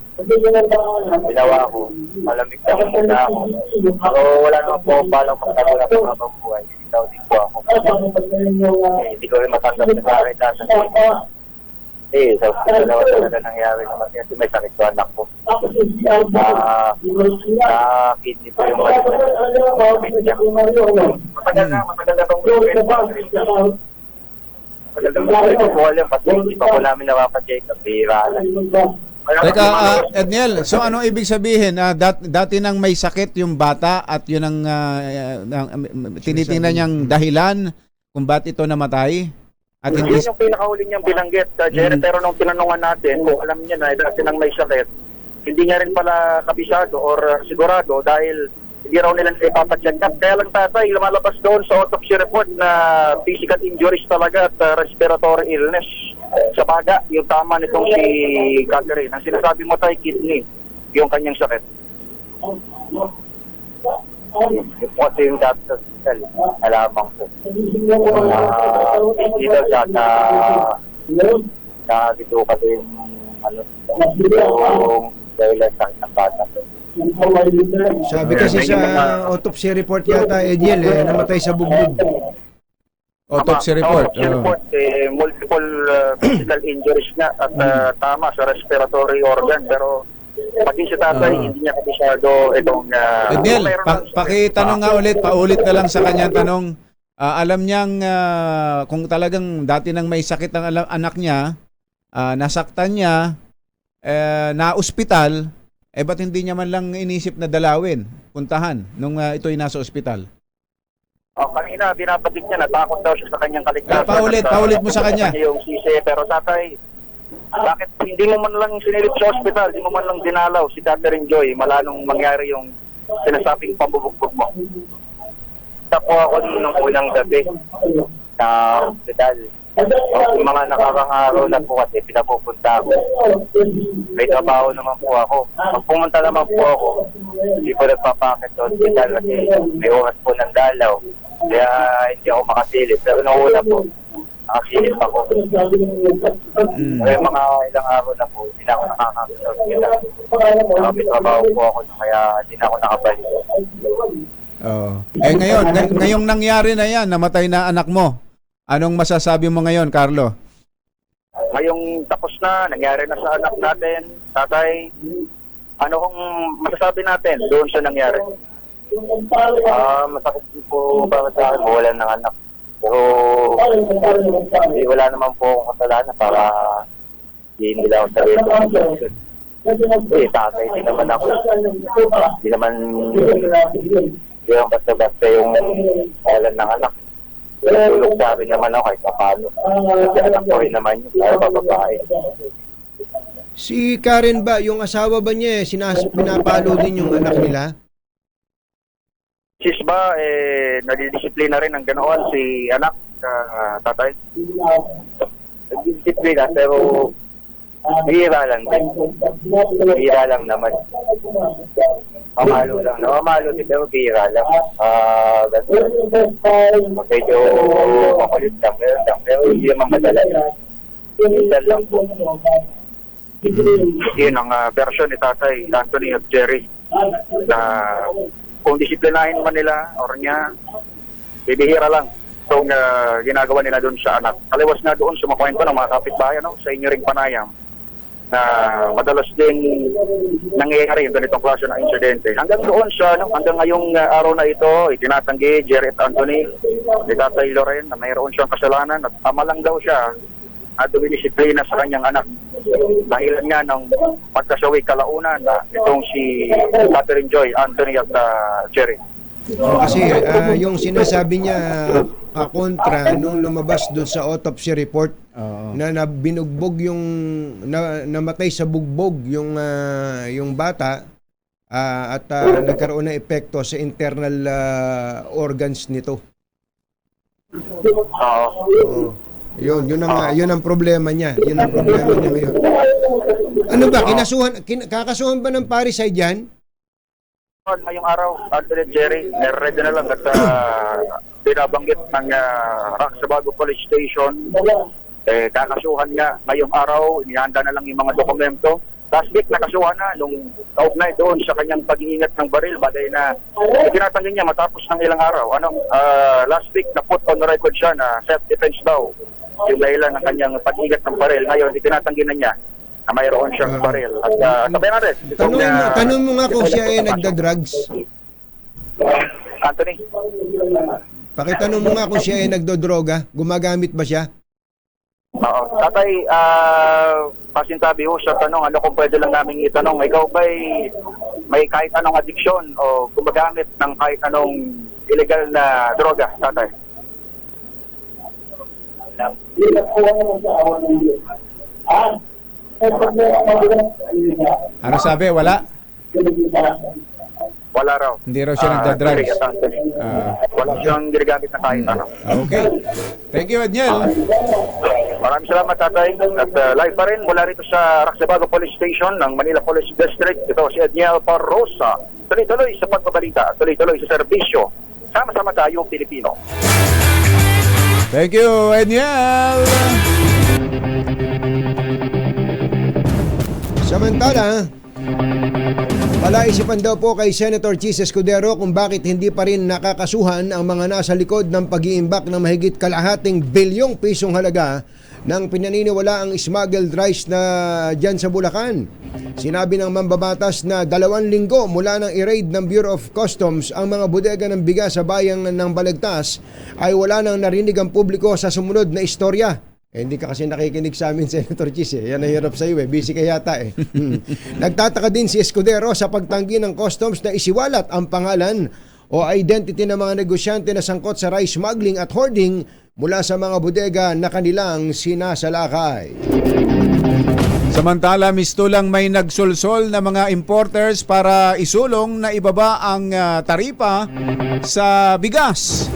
ginawa ko, malamig na muna ako. So wala naman po palang magtagulang sa mga buhay. Ikaw din po ako. Hindi ko rin matanggap na sa akin nasa sa dalawa talaga nangyari naman kasi may sakit ko anak ko. Kidney po yung matagal na itong gawin. Matagal na po alam kasi hindi pa po namin napapacheck up. Bira lang. Teka, Edniel, so ano ibig sabihin? Dati nang may sakit yung bata at yun ang tinitingnan niyang dahilan kung ba't ito namatay? At Yun yung pinakahuli niyang binanggit, Jerry, pero nung tinanungan natin, kung alam niya na dati nang may sakit, hindi niya rin pala kabisado or sigurado dahil hindi raw nila ipapacheck up. Kaya lang tatay, lumalabas doon sa autopsy report na physical injuries talaga at respiratory illness sa baga. Yung tama nitong si Catherine. Ang sinasabi mo tayo, kidney, yung kanyang sakit. Yung po yung doctor, alamang po. Hindi daw siya na dito kasi yung dahilan sa akin ng bata. Sabi kasi sa autopsy report yata, Ediel, namatay sa bugbog. autopsy report. Autopsy report, multiple physical injuries na at tama sa respiratory organ, pero pati si tatay, hindi niya kabisado itong... Edniel, pakitanong nga ulit, paulit na lang sa kanyang tanong. Alam niyang kung talagang dati nang may sakit ang anak niya, nasaktan niya, na ospital, ba't hindi niya man lang inisip na dalawin, puntahan, nung ito'y nasa ospital? Kanina, binabatik niya, natakot daw siya sa kanyang kaligtasan. Paulit mo sa kanya. Yung sisi, pero tatay, bakit hindi mo man lang sinilip sa ospital, hindi mo man lang dinalaw si Catherine Joy, mala nung mangyari yung sinasabing pambubugbog mo? Tapo ako nung unang gabi sa ospital. Yung mga nakakang araw na po kasi pinapupunta ako. May trabaho naman po ako. Pag pumunta naman po ako, hindi ko nagpapakit sa ospital kasi may oras po ng dalaw. Kaya hindi ako makasilip. Pero nauna po, nakasilip ako. Kaya mga ilang araw na po, hindi na ako nakakakit sa ospital. May trabaho po ako, kaya hindi na ako nakabalik. Ngayong nangyari na yan, namatay na anak mo. Anong masasabi mo ngayon, Carlo? Ngayong tapos na, nangyari na sa anak natin, tatay, ano kung masasabi natin doon sa nangyari? Masakit po para sa akin, mawalan ng anak. Pero wala naman po akong kasalanan para hindi nila ako sarili. Tatay, hindi naman ako. Hindi naman basta-basta yung mawalan ng anak. Tulog sa akin naman ako kahit paano. Kasi anak ko rin naman yun, para babae. Si Karen ba, yung asawa ba niya, pinapalo din yung anak nila? Sis ba, nadidisiplina rin ang ganoon si anak, tatay? Nadidisiplina, pero bihira lang din. Bihira lang naman. Mamalo lang. Mamalo din, pero bihira lang. Medyo makulit lang, pero hindi naman madala. Minsan lang po. Yun ang version ni Tatay Anthony at Jerry na kung disiplinahin man nila or niya, bibihira lang itong ginagawa nila doon sa anak. Kaliwas na doon, sumakwento ng mga kapitbahay sa inyo ring panayam na madalas din nangyayari yung ganitong klase ng insidente. Hanggang doon sa, hanggang ngayong araw na ito, itinatanggi Jerry at Anthony, ni Tatay Loren na mayroon siyang kasalanan at tama lang daw siya at dumidisiplina sa kanyang anak. Dahilan nga ng pagkasawi kalaunan na itong si Catherine Joy, Anthony at Jerry. Kasi yung sinasabi niya kontra nung lumabas doon sa autopsy report na binugbog yung namatay sa bugbog yung bata at nagkaroon ng epekto sa internal organs nito. Yun ang problema niya. Yun ang problema niya ngayon. Ano ba, kakasuhan ba ng parricide yan? Ngayong araw, Anthony Jerry, ready na lang at binabanggit ng Raksabago Police Station. Kakasuhan nga ngayong araw, inihanda na lang yung mga dokumento. Last week, nakasuhan na nung kaugnay doon sa kanyang pag-iingat ng baril. Baday na itinatanggi niya matapos ng ilang araw. Last week, na-put on record siya na self-defense daw yung dahilan ng kanyang pag-iingat ng baril. Ngayon, itinatanggi na niya na mayroon siyang baril. At sabay natin. Tanong mo nga kung siya ay nagda-drugs. Anthony? Pakitanong mo nga kung siya ay nagdodroga. Gumagamit ba siya? Oo. Tatay, pasintabi ho sa tanong, ano kung pwede lang namin itanong, ikaw ba'y may kahit anong addiction o gumagamit ng kahit anong illegal na droga, tatay? Ano sabi? Wala? Wala raw. Hindi raw siya nagda-drugs. Wala siyang ginagamit na kahit ano. Okay. Thank you, Adniel. Maraming salamat, tatay. At live pa rin mula rito sa Raksabago Police Station ng Manila Police District. Ito si Adniel Parrosa. Tuloy-tuloy sa pagbabalita, tuloy-tuloy sa serbisyo. Sama-sama tayong Pilipino. Thank you, Adniel. Samantala, palaisipan daw po kay Senator Chis Escudero kung bakit hindi pa rin nakakasuhan ang mga nasa likod ng pag-iimbak ng mahigit kalahating bilyong pisong halaga ng pinaniniwala ang smuggled rice na dyan sa Bulacan. Sinabi ng mambabatas na 2 linggo mula nang i-raid ng Bureau of Customs ang mga bodega ng bigas sa bayan ng Balagtas ay wala nang narinig ang publiko sa sumunod na istorya. Hindi ka kasi nakikinig sa amin, Senator Chis. Yan ang hirap sa iyo. Busy ka yata. Nagtataka din si Escudero sa pagtanggi ng customs na isiwalat ang pangalan o identity ng mga negosyante na sangkot sa rice smuggling at hoarding mula sa mga bodega na kanilang sinasalakay. Samantala, mistulang may nagsulsol na mga importers para isulong na ibaba ang taripa sa bigas.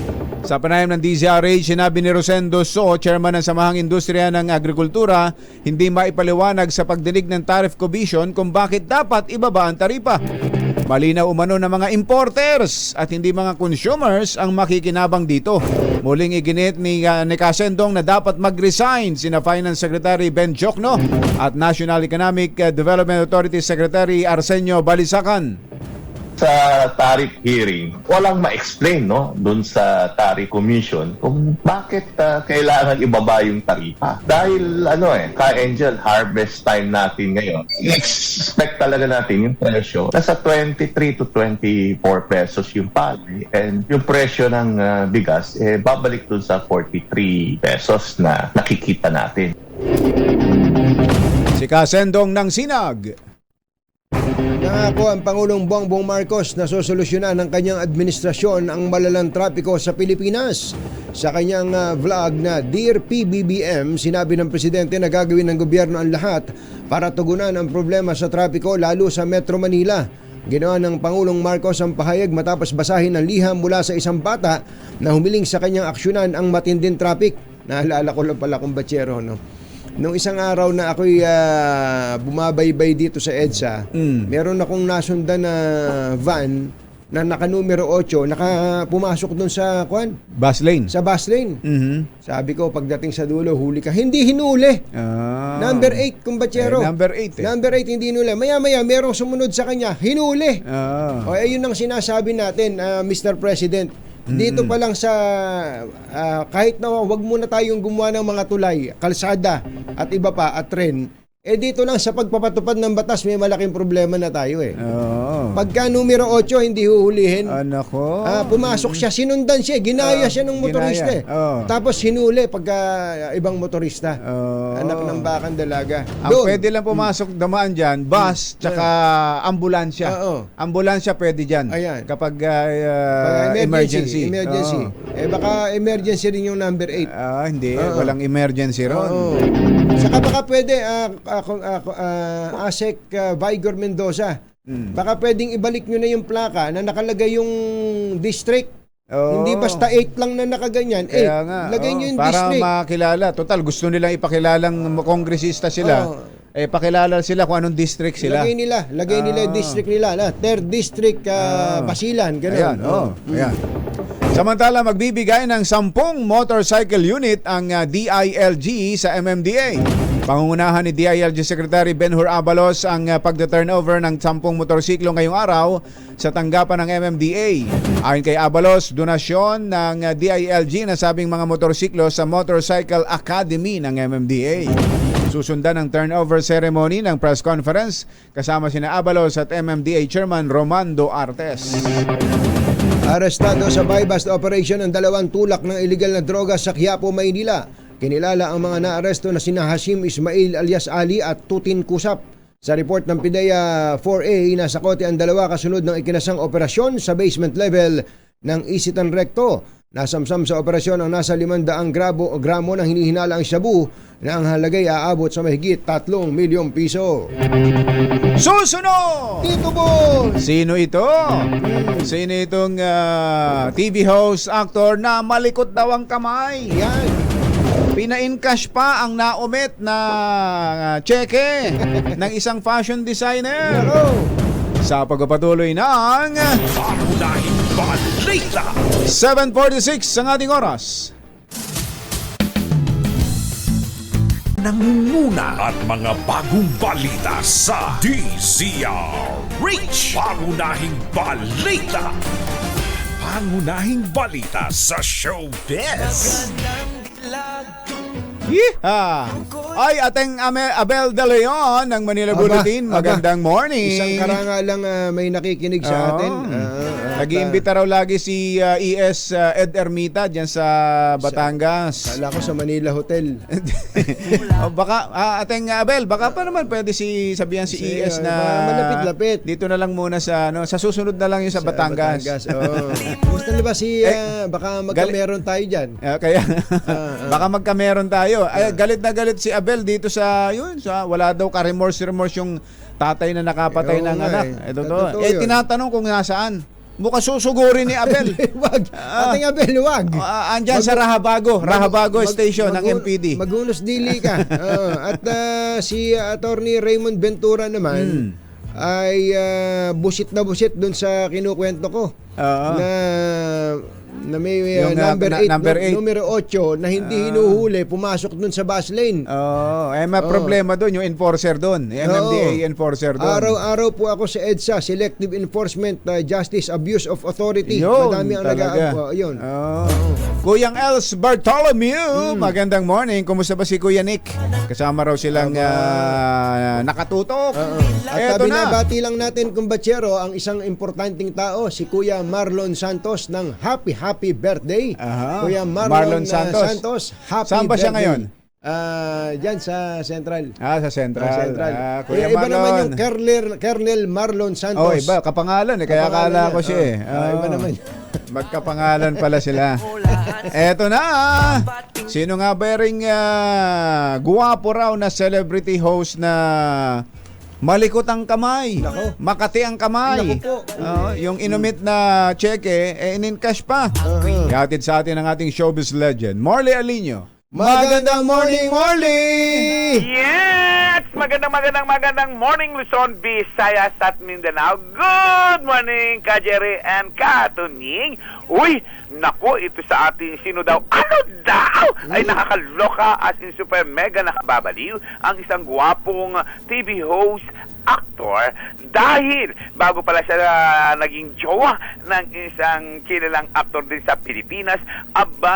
Sa panayam ng DZRH, sinabi ni Rosendo So, chairman ng Samahang Industriya ng Agrikultura, hindi maipaliwanag sa pagdinig ng Tariff Commission kung bakit dapat ibaba ang taripa. Malinaw umano ng mga importers at hindi mga consumers ang makikinabang dito. Muling iginit ni Casendong na dapat mag-resign sina Finance Secretary Ben Jokno at National Economic Development Authority Secretary Arsenio Balisacan. Sa tariff hearing, walang ma-explain doon sa tariff commission kung bakit kailangan ibaba yung taripa. Dahil ka-Angel, harvest time natin ngayon. Expect talaga natin yung presyo. Nasa 23 to 24 pesos yung palay and yung presyo ng bigas babalik doon sa 43 pesos na nakikita natin. Si Casendong ng Sinag. Nangako ang Pangulong Bongbong Marcos na sosolusyonan ng kanyang administrasyon ang malalang trapiko sa Pilipinas. Sa kanyang vlog na Dear PBBM, sinabi ng presidente na gagawin ng gobyerno ang lahat para tugunan ang problema sa trapiko lalo sa Metro Manila. Ginawa ng Pangulong Marcos ang pahayag matapos basahin ang liham mula sa isang bata na humiling sa kanyang aksyonan ang matinding traffic. Naalala ko lang pala kung batsero, Nung isang araw na ako'y bumabaybay dito sa EDSA, meron akong nasundan na van na naka-numero 8, pumasok doon sa Bus lane. Sa bus lane. Sabi ko, pagdating sa dulo, huli ka. Hindi hinuli. Number 8, kumbatsero. Number 8 Number 8, hindi hinuli. Maya-maya, merong sumunod sa kanya. Hinuli. Yun ang sinasabi natin, Mr. President. Dito pa lang sa kahit na wag muna tayong gumawa ng mga tulay, kalsada at iba pa at tren, dito lang sa pagpapatupad ng batas may malaking problema na tayo Pagka numero 8 hindi huhulihin. Nako. Pumasok siya, sinundan siya, ginaya siya ng motorista. Tapos hinuli pagka ibang motorista. Anak ng bakang dalaga. Ang pwede lang pumasok damaan dyan, bus, tsaka ambulansya. Ambulansya pwede dyan. Ayan. Kapag emergency. Baka emergency rin yung number 8. Hindi, walang emergency ron. Saka baka pwede, ASEC Vigor Mendoza, baka pwedeng ibalik nyo na yung plaka na nakalagay yung district. Hindi basta 8 lang na nakaganyan. Lagay nyo yung para district. makilala. Total, gusto nilang ipakilalang kongresista sila. pakilala sila kung anong district sila. Lagay nila yung district nila. 3rd District, Basilan, gano'n. Ayan, ayan. Samantala, magbibigay ng 10 motorcycle unit ang DILG sa MMDA. Pangungunahan ni DILG Secretary Benhur Abalos ang pagda-turnover ng 10 motorsiklo ngayong araw sa tanggapan ng MMDA. Ayon kay Abalos, donasyon ng DILG na sabing mga motorsiklo sa Motorcycle Academy ng MMDA. Susundan ng turnover ceremony ng press conference kasama sina Abalos at MMDA Chairman Romando Artes. Arestado sa buy-bust operation ang 2 tulak ng illegal na droga sa Quiapo, Maynila. Kinilala ang mga naaresto na sina Hashim Ismail alias Ali at Tutin Kusap. Sa report ng PIDEA 4A, nasa kote ang 2 kasunod ng ikinasang operasyon sa basement level ng Isitan Recto. Nasamsam sa operasyon ang nasa 500 gramo ng hinihinala ang shabu na ang halagay aabot sa mahigit 3 milyong piso. Susunod! Tito Boy! Sino ito? Sino itong TV host, actor na malikot daw ang kamay? Yan. Pina-encash pa ang naomit na cheque ng isang fashion designer. Sa pagpapatuloy ng Pangunahing balita. 7:46 ang ating oras. Nangunguna at mga bagong balita sa DZRH. Pangunahing balita. Pangunahing balita sa showbiz. Yeehaw! Ay, ating Abel De Leon ng Manila Bulletin. Magandang morning. Isang karangalang may nakikinig sa atin. Nag-iimbita raw lagi si ES Ed Ermita dyan sa Batangas. Kala ko sa Manila Hotel. Baka, ating Abel, baka pa naman pwede sabihan si ES na malapit-lapit. dito na lang muna sa susunod na lang yung sa Batangas. Gusto na ba baka magkameron tayo dyan? Kaya, baka magkameron tayo. Ay, galit na galit si Abel dito sa wala daw ka-remorse yung tatay na nakapatay ng anak. Tinatanong kung nasaan. Mukhang susugurin ni Abel. Wag. Ating Abel, wag. Andyan sa Rahabago Station ng MPD. Magunos dili ka. At si Attorney Raymond Ventura naman ay busit na busit dun sa kinukwento ko. Na may number 8, numero 8 na hindi hinuhuli, pumasok dun sa bus lane. May problema dun, yung enforcer dun, MMDA enforcer dun. Araw-araw po ako sa EDSA, Selective Enforcement Justice Abuse of Authority. Madami ang nag-aapo. Kuyang Els Bartholomew, magandang morning. Kumusta ba si Kuya Nick? Kasama raw silang nakatutok. At binabati lang natin, kumbatsero, ang isang importanteng tao, si Kuya Marlon Santos ng Happy birthday. Kuya Marlon Santos. Happy Saan ba siya ngayon? Diyan sa Central. Sa Central. Kuya iba naman yung Colonel Marlon Santos. Iba, kapangalan kaya akala ko siya iba naman. Magkapangalan pala sila. Eto na. Sino nga ba ring guwapo raw na celebrity host na malikot ang kamay, makati ang kamay. Yung inumit na cheque, in-encash pa. Gatid sa atin ang ating showbiz legend, Morley Alinio. Magandang morning, Morley! Yes! Magandang morning, Luzon, Visayas at Mindanao. Good morning, Ka Jerry and Ka Tuning. Uy, nako, ito sa ating sino daw? Ano daw? Ay nakakaloka as in super mega nakababaliw ang isang gwapong TV host, actor, dahil bago pala siya naging jowa ng isang kilalang actor din sa Pilipinas,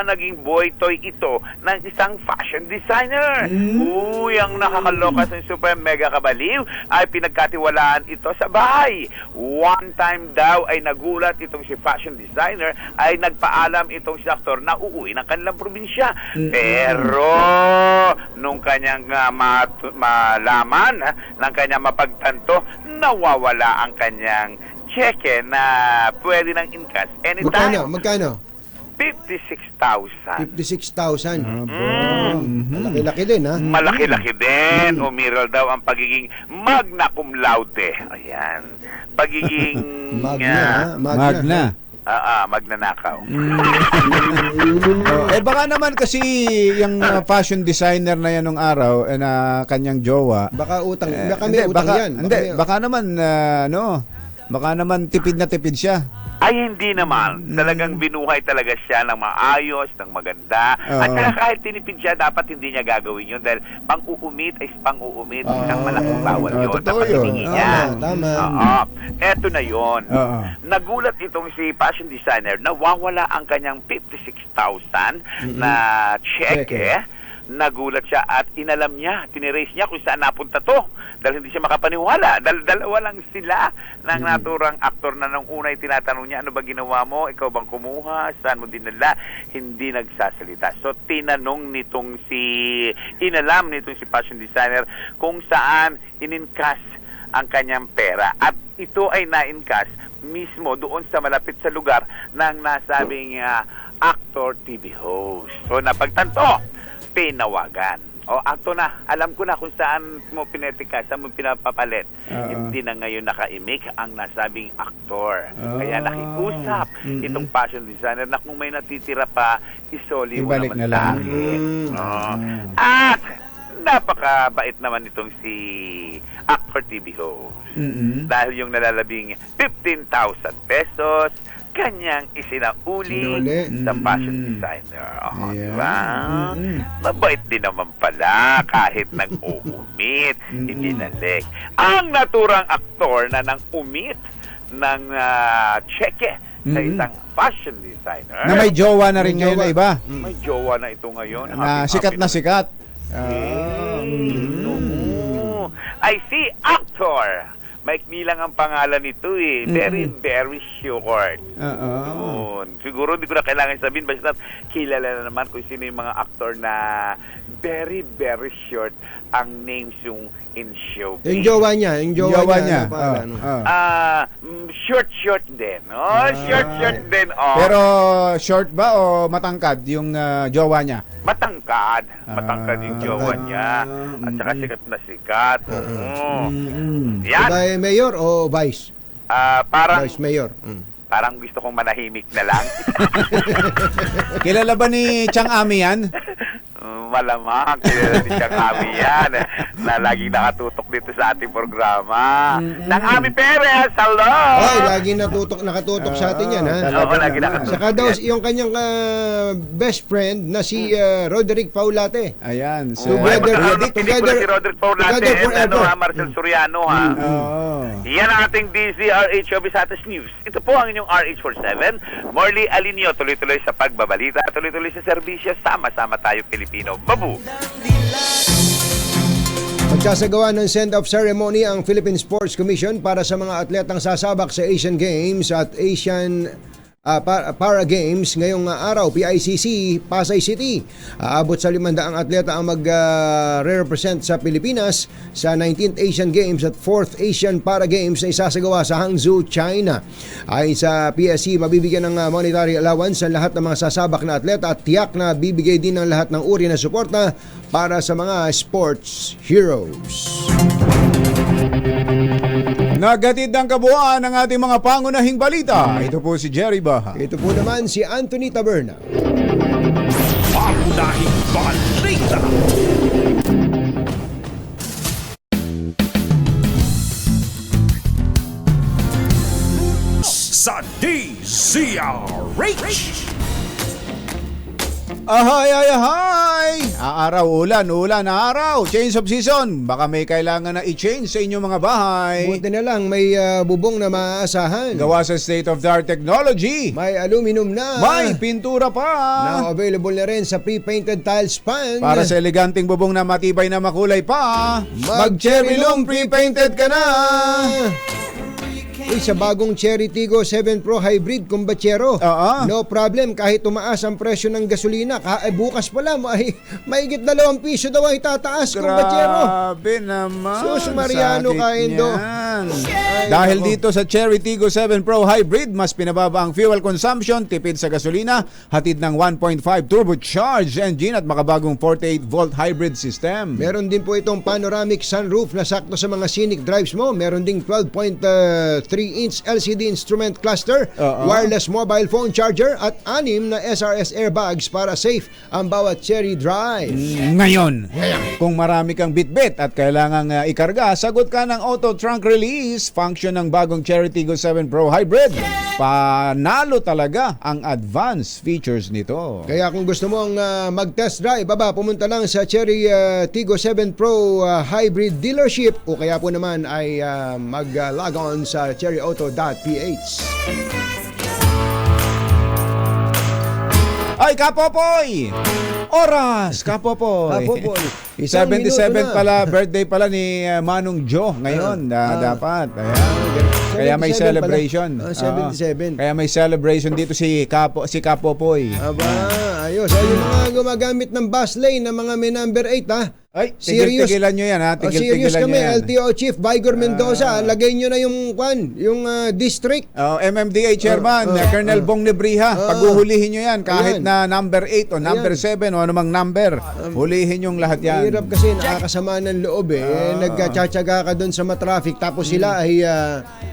naging boy toy ito ng isang fashion designer. Uy, ang nakakaloka sa super mega kabaliw ay pinagkatiwalaan ito sa bahay. One time daw ay nagulat itong si fashion designer ay nagpaalam itong si actor na uuwi ng kanilang probinsya. Pero nung kanyang malaman, ng kanyang mapagtanto, nawawala ang kanyang cheque na pwede nang in-cash anytime. Magkano? 56,000. 56,000. Malaki-laki din, ha? Malaki-laki din. Umiral daw ang pagiging magna cum laude. Ayan. Pagiging Magna. Magnanakaw. Baka naman kasi yung fashion designer na yan nung araw na kanyang jowa. Baka utang, baka may utang yan. Baka naman baka naman tipid na tipid siya. Ay, hindi naman. Talagang binuhay talaga siya ng maayos, ng maganda. At saka kahit tinipid siya, dapat hindi niya gagawin yun dahil pang-uumit ay pang-uumit. Isang malaking bawal yun. Totoo yun. Tama. Eto na yun. Nagulat itong si fashion designer, nawawala ang kanyang 56,000 na cheque. Nagulat siya at inalam niya, tinirace niya kung saan napunta to. Dahil hindi siya makapaniwala. Dahil dalawa lang sila ng naturang aktor na nung una tinatanong niya, ano ba ginawa mo? Ikaw bang kumuha? Saan mo dinala? Hindi nagsasalita. So, inalam nitong si fashion designer kung saan ininkas ang kanyang pera. At ito ay na-inkas mismo doon sa malapit sa lugar ng nasabing actor TV host. So, napagtanto, pinawagan. Akto na, alam ko na kung saan mo pinetika, saan mo pinapapalit. Hindi na ngayon nakaimik ang nasabing aktor. Kaya nakiusap itong fashion designer na kung may natitira pa, isoli mo ibalik naman na lang. sa akin. At napakabait naman itong si actor TV host. Dahil yung nalalabing 15,000 pesos, kanyang isinauli sa fashion designer. Diba? Mabait din naman pala kahit nag-uumit, ibinalik. Ang naturang aktor na nang umit ng cheque sa isang fashion designer. Na may jowa na rin ngayon na iba. May jowa na ito ngayon. Na sikat na sikat. I see actor. Maikli lang ang pangalan nito eh. Very, very short. Siguro hindi ko na kailangan sabihin. Basta kilala na naman kung sino yung mga actor na very, very short ang names yung in show. Yung jowa niya. Short din. Short din. Pero short ba o matangkad yung jowa niya? Matangkad yung jowa niya. At saka sikat na sikat. Yan. By mayor o vice? Parang Vice mayor. Parang gusto kong manahimik na lang. Kilala ba ni Chang Ami yan? Malamang, kilala ni Chang Ami yan na laging nakatutok dito sa ating programa. Chang Ami Perez, hello! Ay, laging nakatutok sa atin yan, ha? Oo, laging nakatutok. Saka daw, yung kanyang best friend na si Roderick Paulate. Ayan. Together si Roderick Paulate and Marcel Soriano, ha? Yan ang ating DZRH Obisatas News. Ito po ang inyong RH47. Morley Alinio, tuloy-tuloy sa pagbabalita, tuloy-tuloy sa serbisyo. Sama-sama tayo Pilipino. Babu! Magsasagawa ng send-off ceremony ang Philippine Sports Commission para sa mga atletang sasabak sa Asian Games at Asian Para Games ngayong araw, PICC, Pasay City. Aabot sa 500 atleta ang mag-represent sa Pilipinas sa 19th Asian Games at 4th Asian Para Games na isasagawa sa Hangzhou, China. Ayon sa PSC, mabibigyan ng monetary allowance ang lahat ng mga sasabak na atleta at tiyak na bibigay din ng lahat ng uri na suporta para sa mga sports heroes. Nagatid ng kabuuan ng ating mga pangunahing balita. Ito po si Jerry Baha. Ito po naman si Anthony Taberna. Pangunahing balita. Sa DZRH. Ahay! Araw, ulan, araw. Change of season. Baka may kailangan na i-change sa inyong mga bahay. Buti na lang, may bubong na maaasahan. Gawa sa state-of-the-art technology. May aluminum na. May pintura pa. Now available na rin sa pre-painted tile span. Para sa eleganting bubong na matibay na makulay pa. Mag-Cherylum pre-painted ka na. Uy, sa bagong Cherry Tigo 7 Pro Hybrid Kumbachero. No problem kahit tumaas ang presyo ng gasolina. Bukas pala, mahigit 2 piso daw ay tataas, Kumbachero. Grabe naman. Sus, Mariano Kaendo. yan. Dahil dito sa Cherry Tiggo 7 Pro Hybrid, mas pinababa ang fuel consumption, tipid sa gasolina, hatid ng 1.5 turbocharged engine at makabagong 48-volt hybrid system. Meron din po itong panoramic sunroof na sakto sa mga scenic drives mo. Meron ding 12.3-inch LCD instrument cluster, wireless mobile phone charger at 6 na SRS airbags para safe ang bawat Cherry drive. Ngayon, kung marami kang bitbit at kailangang ikarga, sagot ka ng auto trunk release function ng bagong Cherry Tiggo 7 Pro Hybrid. Panalo talaga ang advanced features nito. Kaya kung gusto mong mag-test drive, pumunta lang sa Cherry Tiggo 7 Pro Hybrid dealership o kaya po naman ay mag-log on sa cherryauto.ph. Ay, Kapopoy! Oras, Kapopoy! Kapopoy. Isang 77 minuto na. pala, birthday pala ni Manong Joe ngayon. Dapat. Ayan. Kaya may 77 celebration. pala. 77. Kaya may celebration dito si Kapopoy. Aba, ayos. Ay, yung mga gumagamit ng bus lane ng mga may number 8, ha? Ay, Serious. tigilan nyo yan, ha? Serious Tigilan nyo kami, yan. LTO Chief Vigor Mendoza. Lagay nyo na yung district. MMDA Chairman, Colonel Bong Nebriha, paghuhulihin nyo yan kahit Ayan. na number 8 o number 7 o anumang number. Hulihin yung lahat yan. Hirap kasi nakakasama ng loob nagtsatsaga ka doon sa matraffic tapos sila ay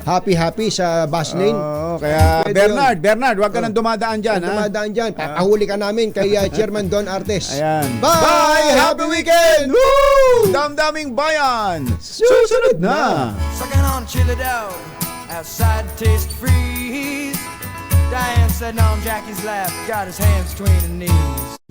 happy sa bus lane. Kaya Pwede Bernard, wag ka nang dumadaan dyan. ha? Dumadaan dyan. Papahuli ka namin kay Chairman Don Artes. Ayan. Bye! Happy weekend! Woo! Damdaming bayan! Susunod na! Sucking on chili dog, outside taste freeze. Diane sitting on Jackie's lap, got his hands between her knees.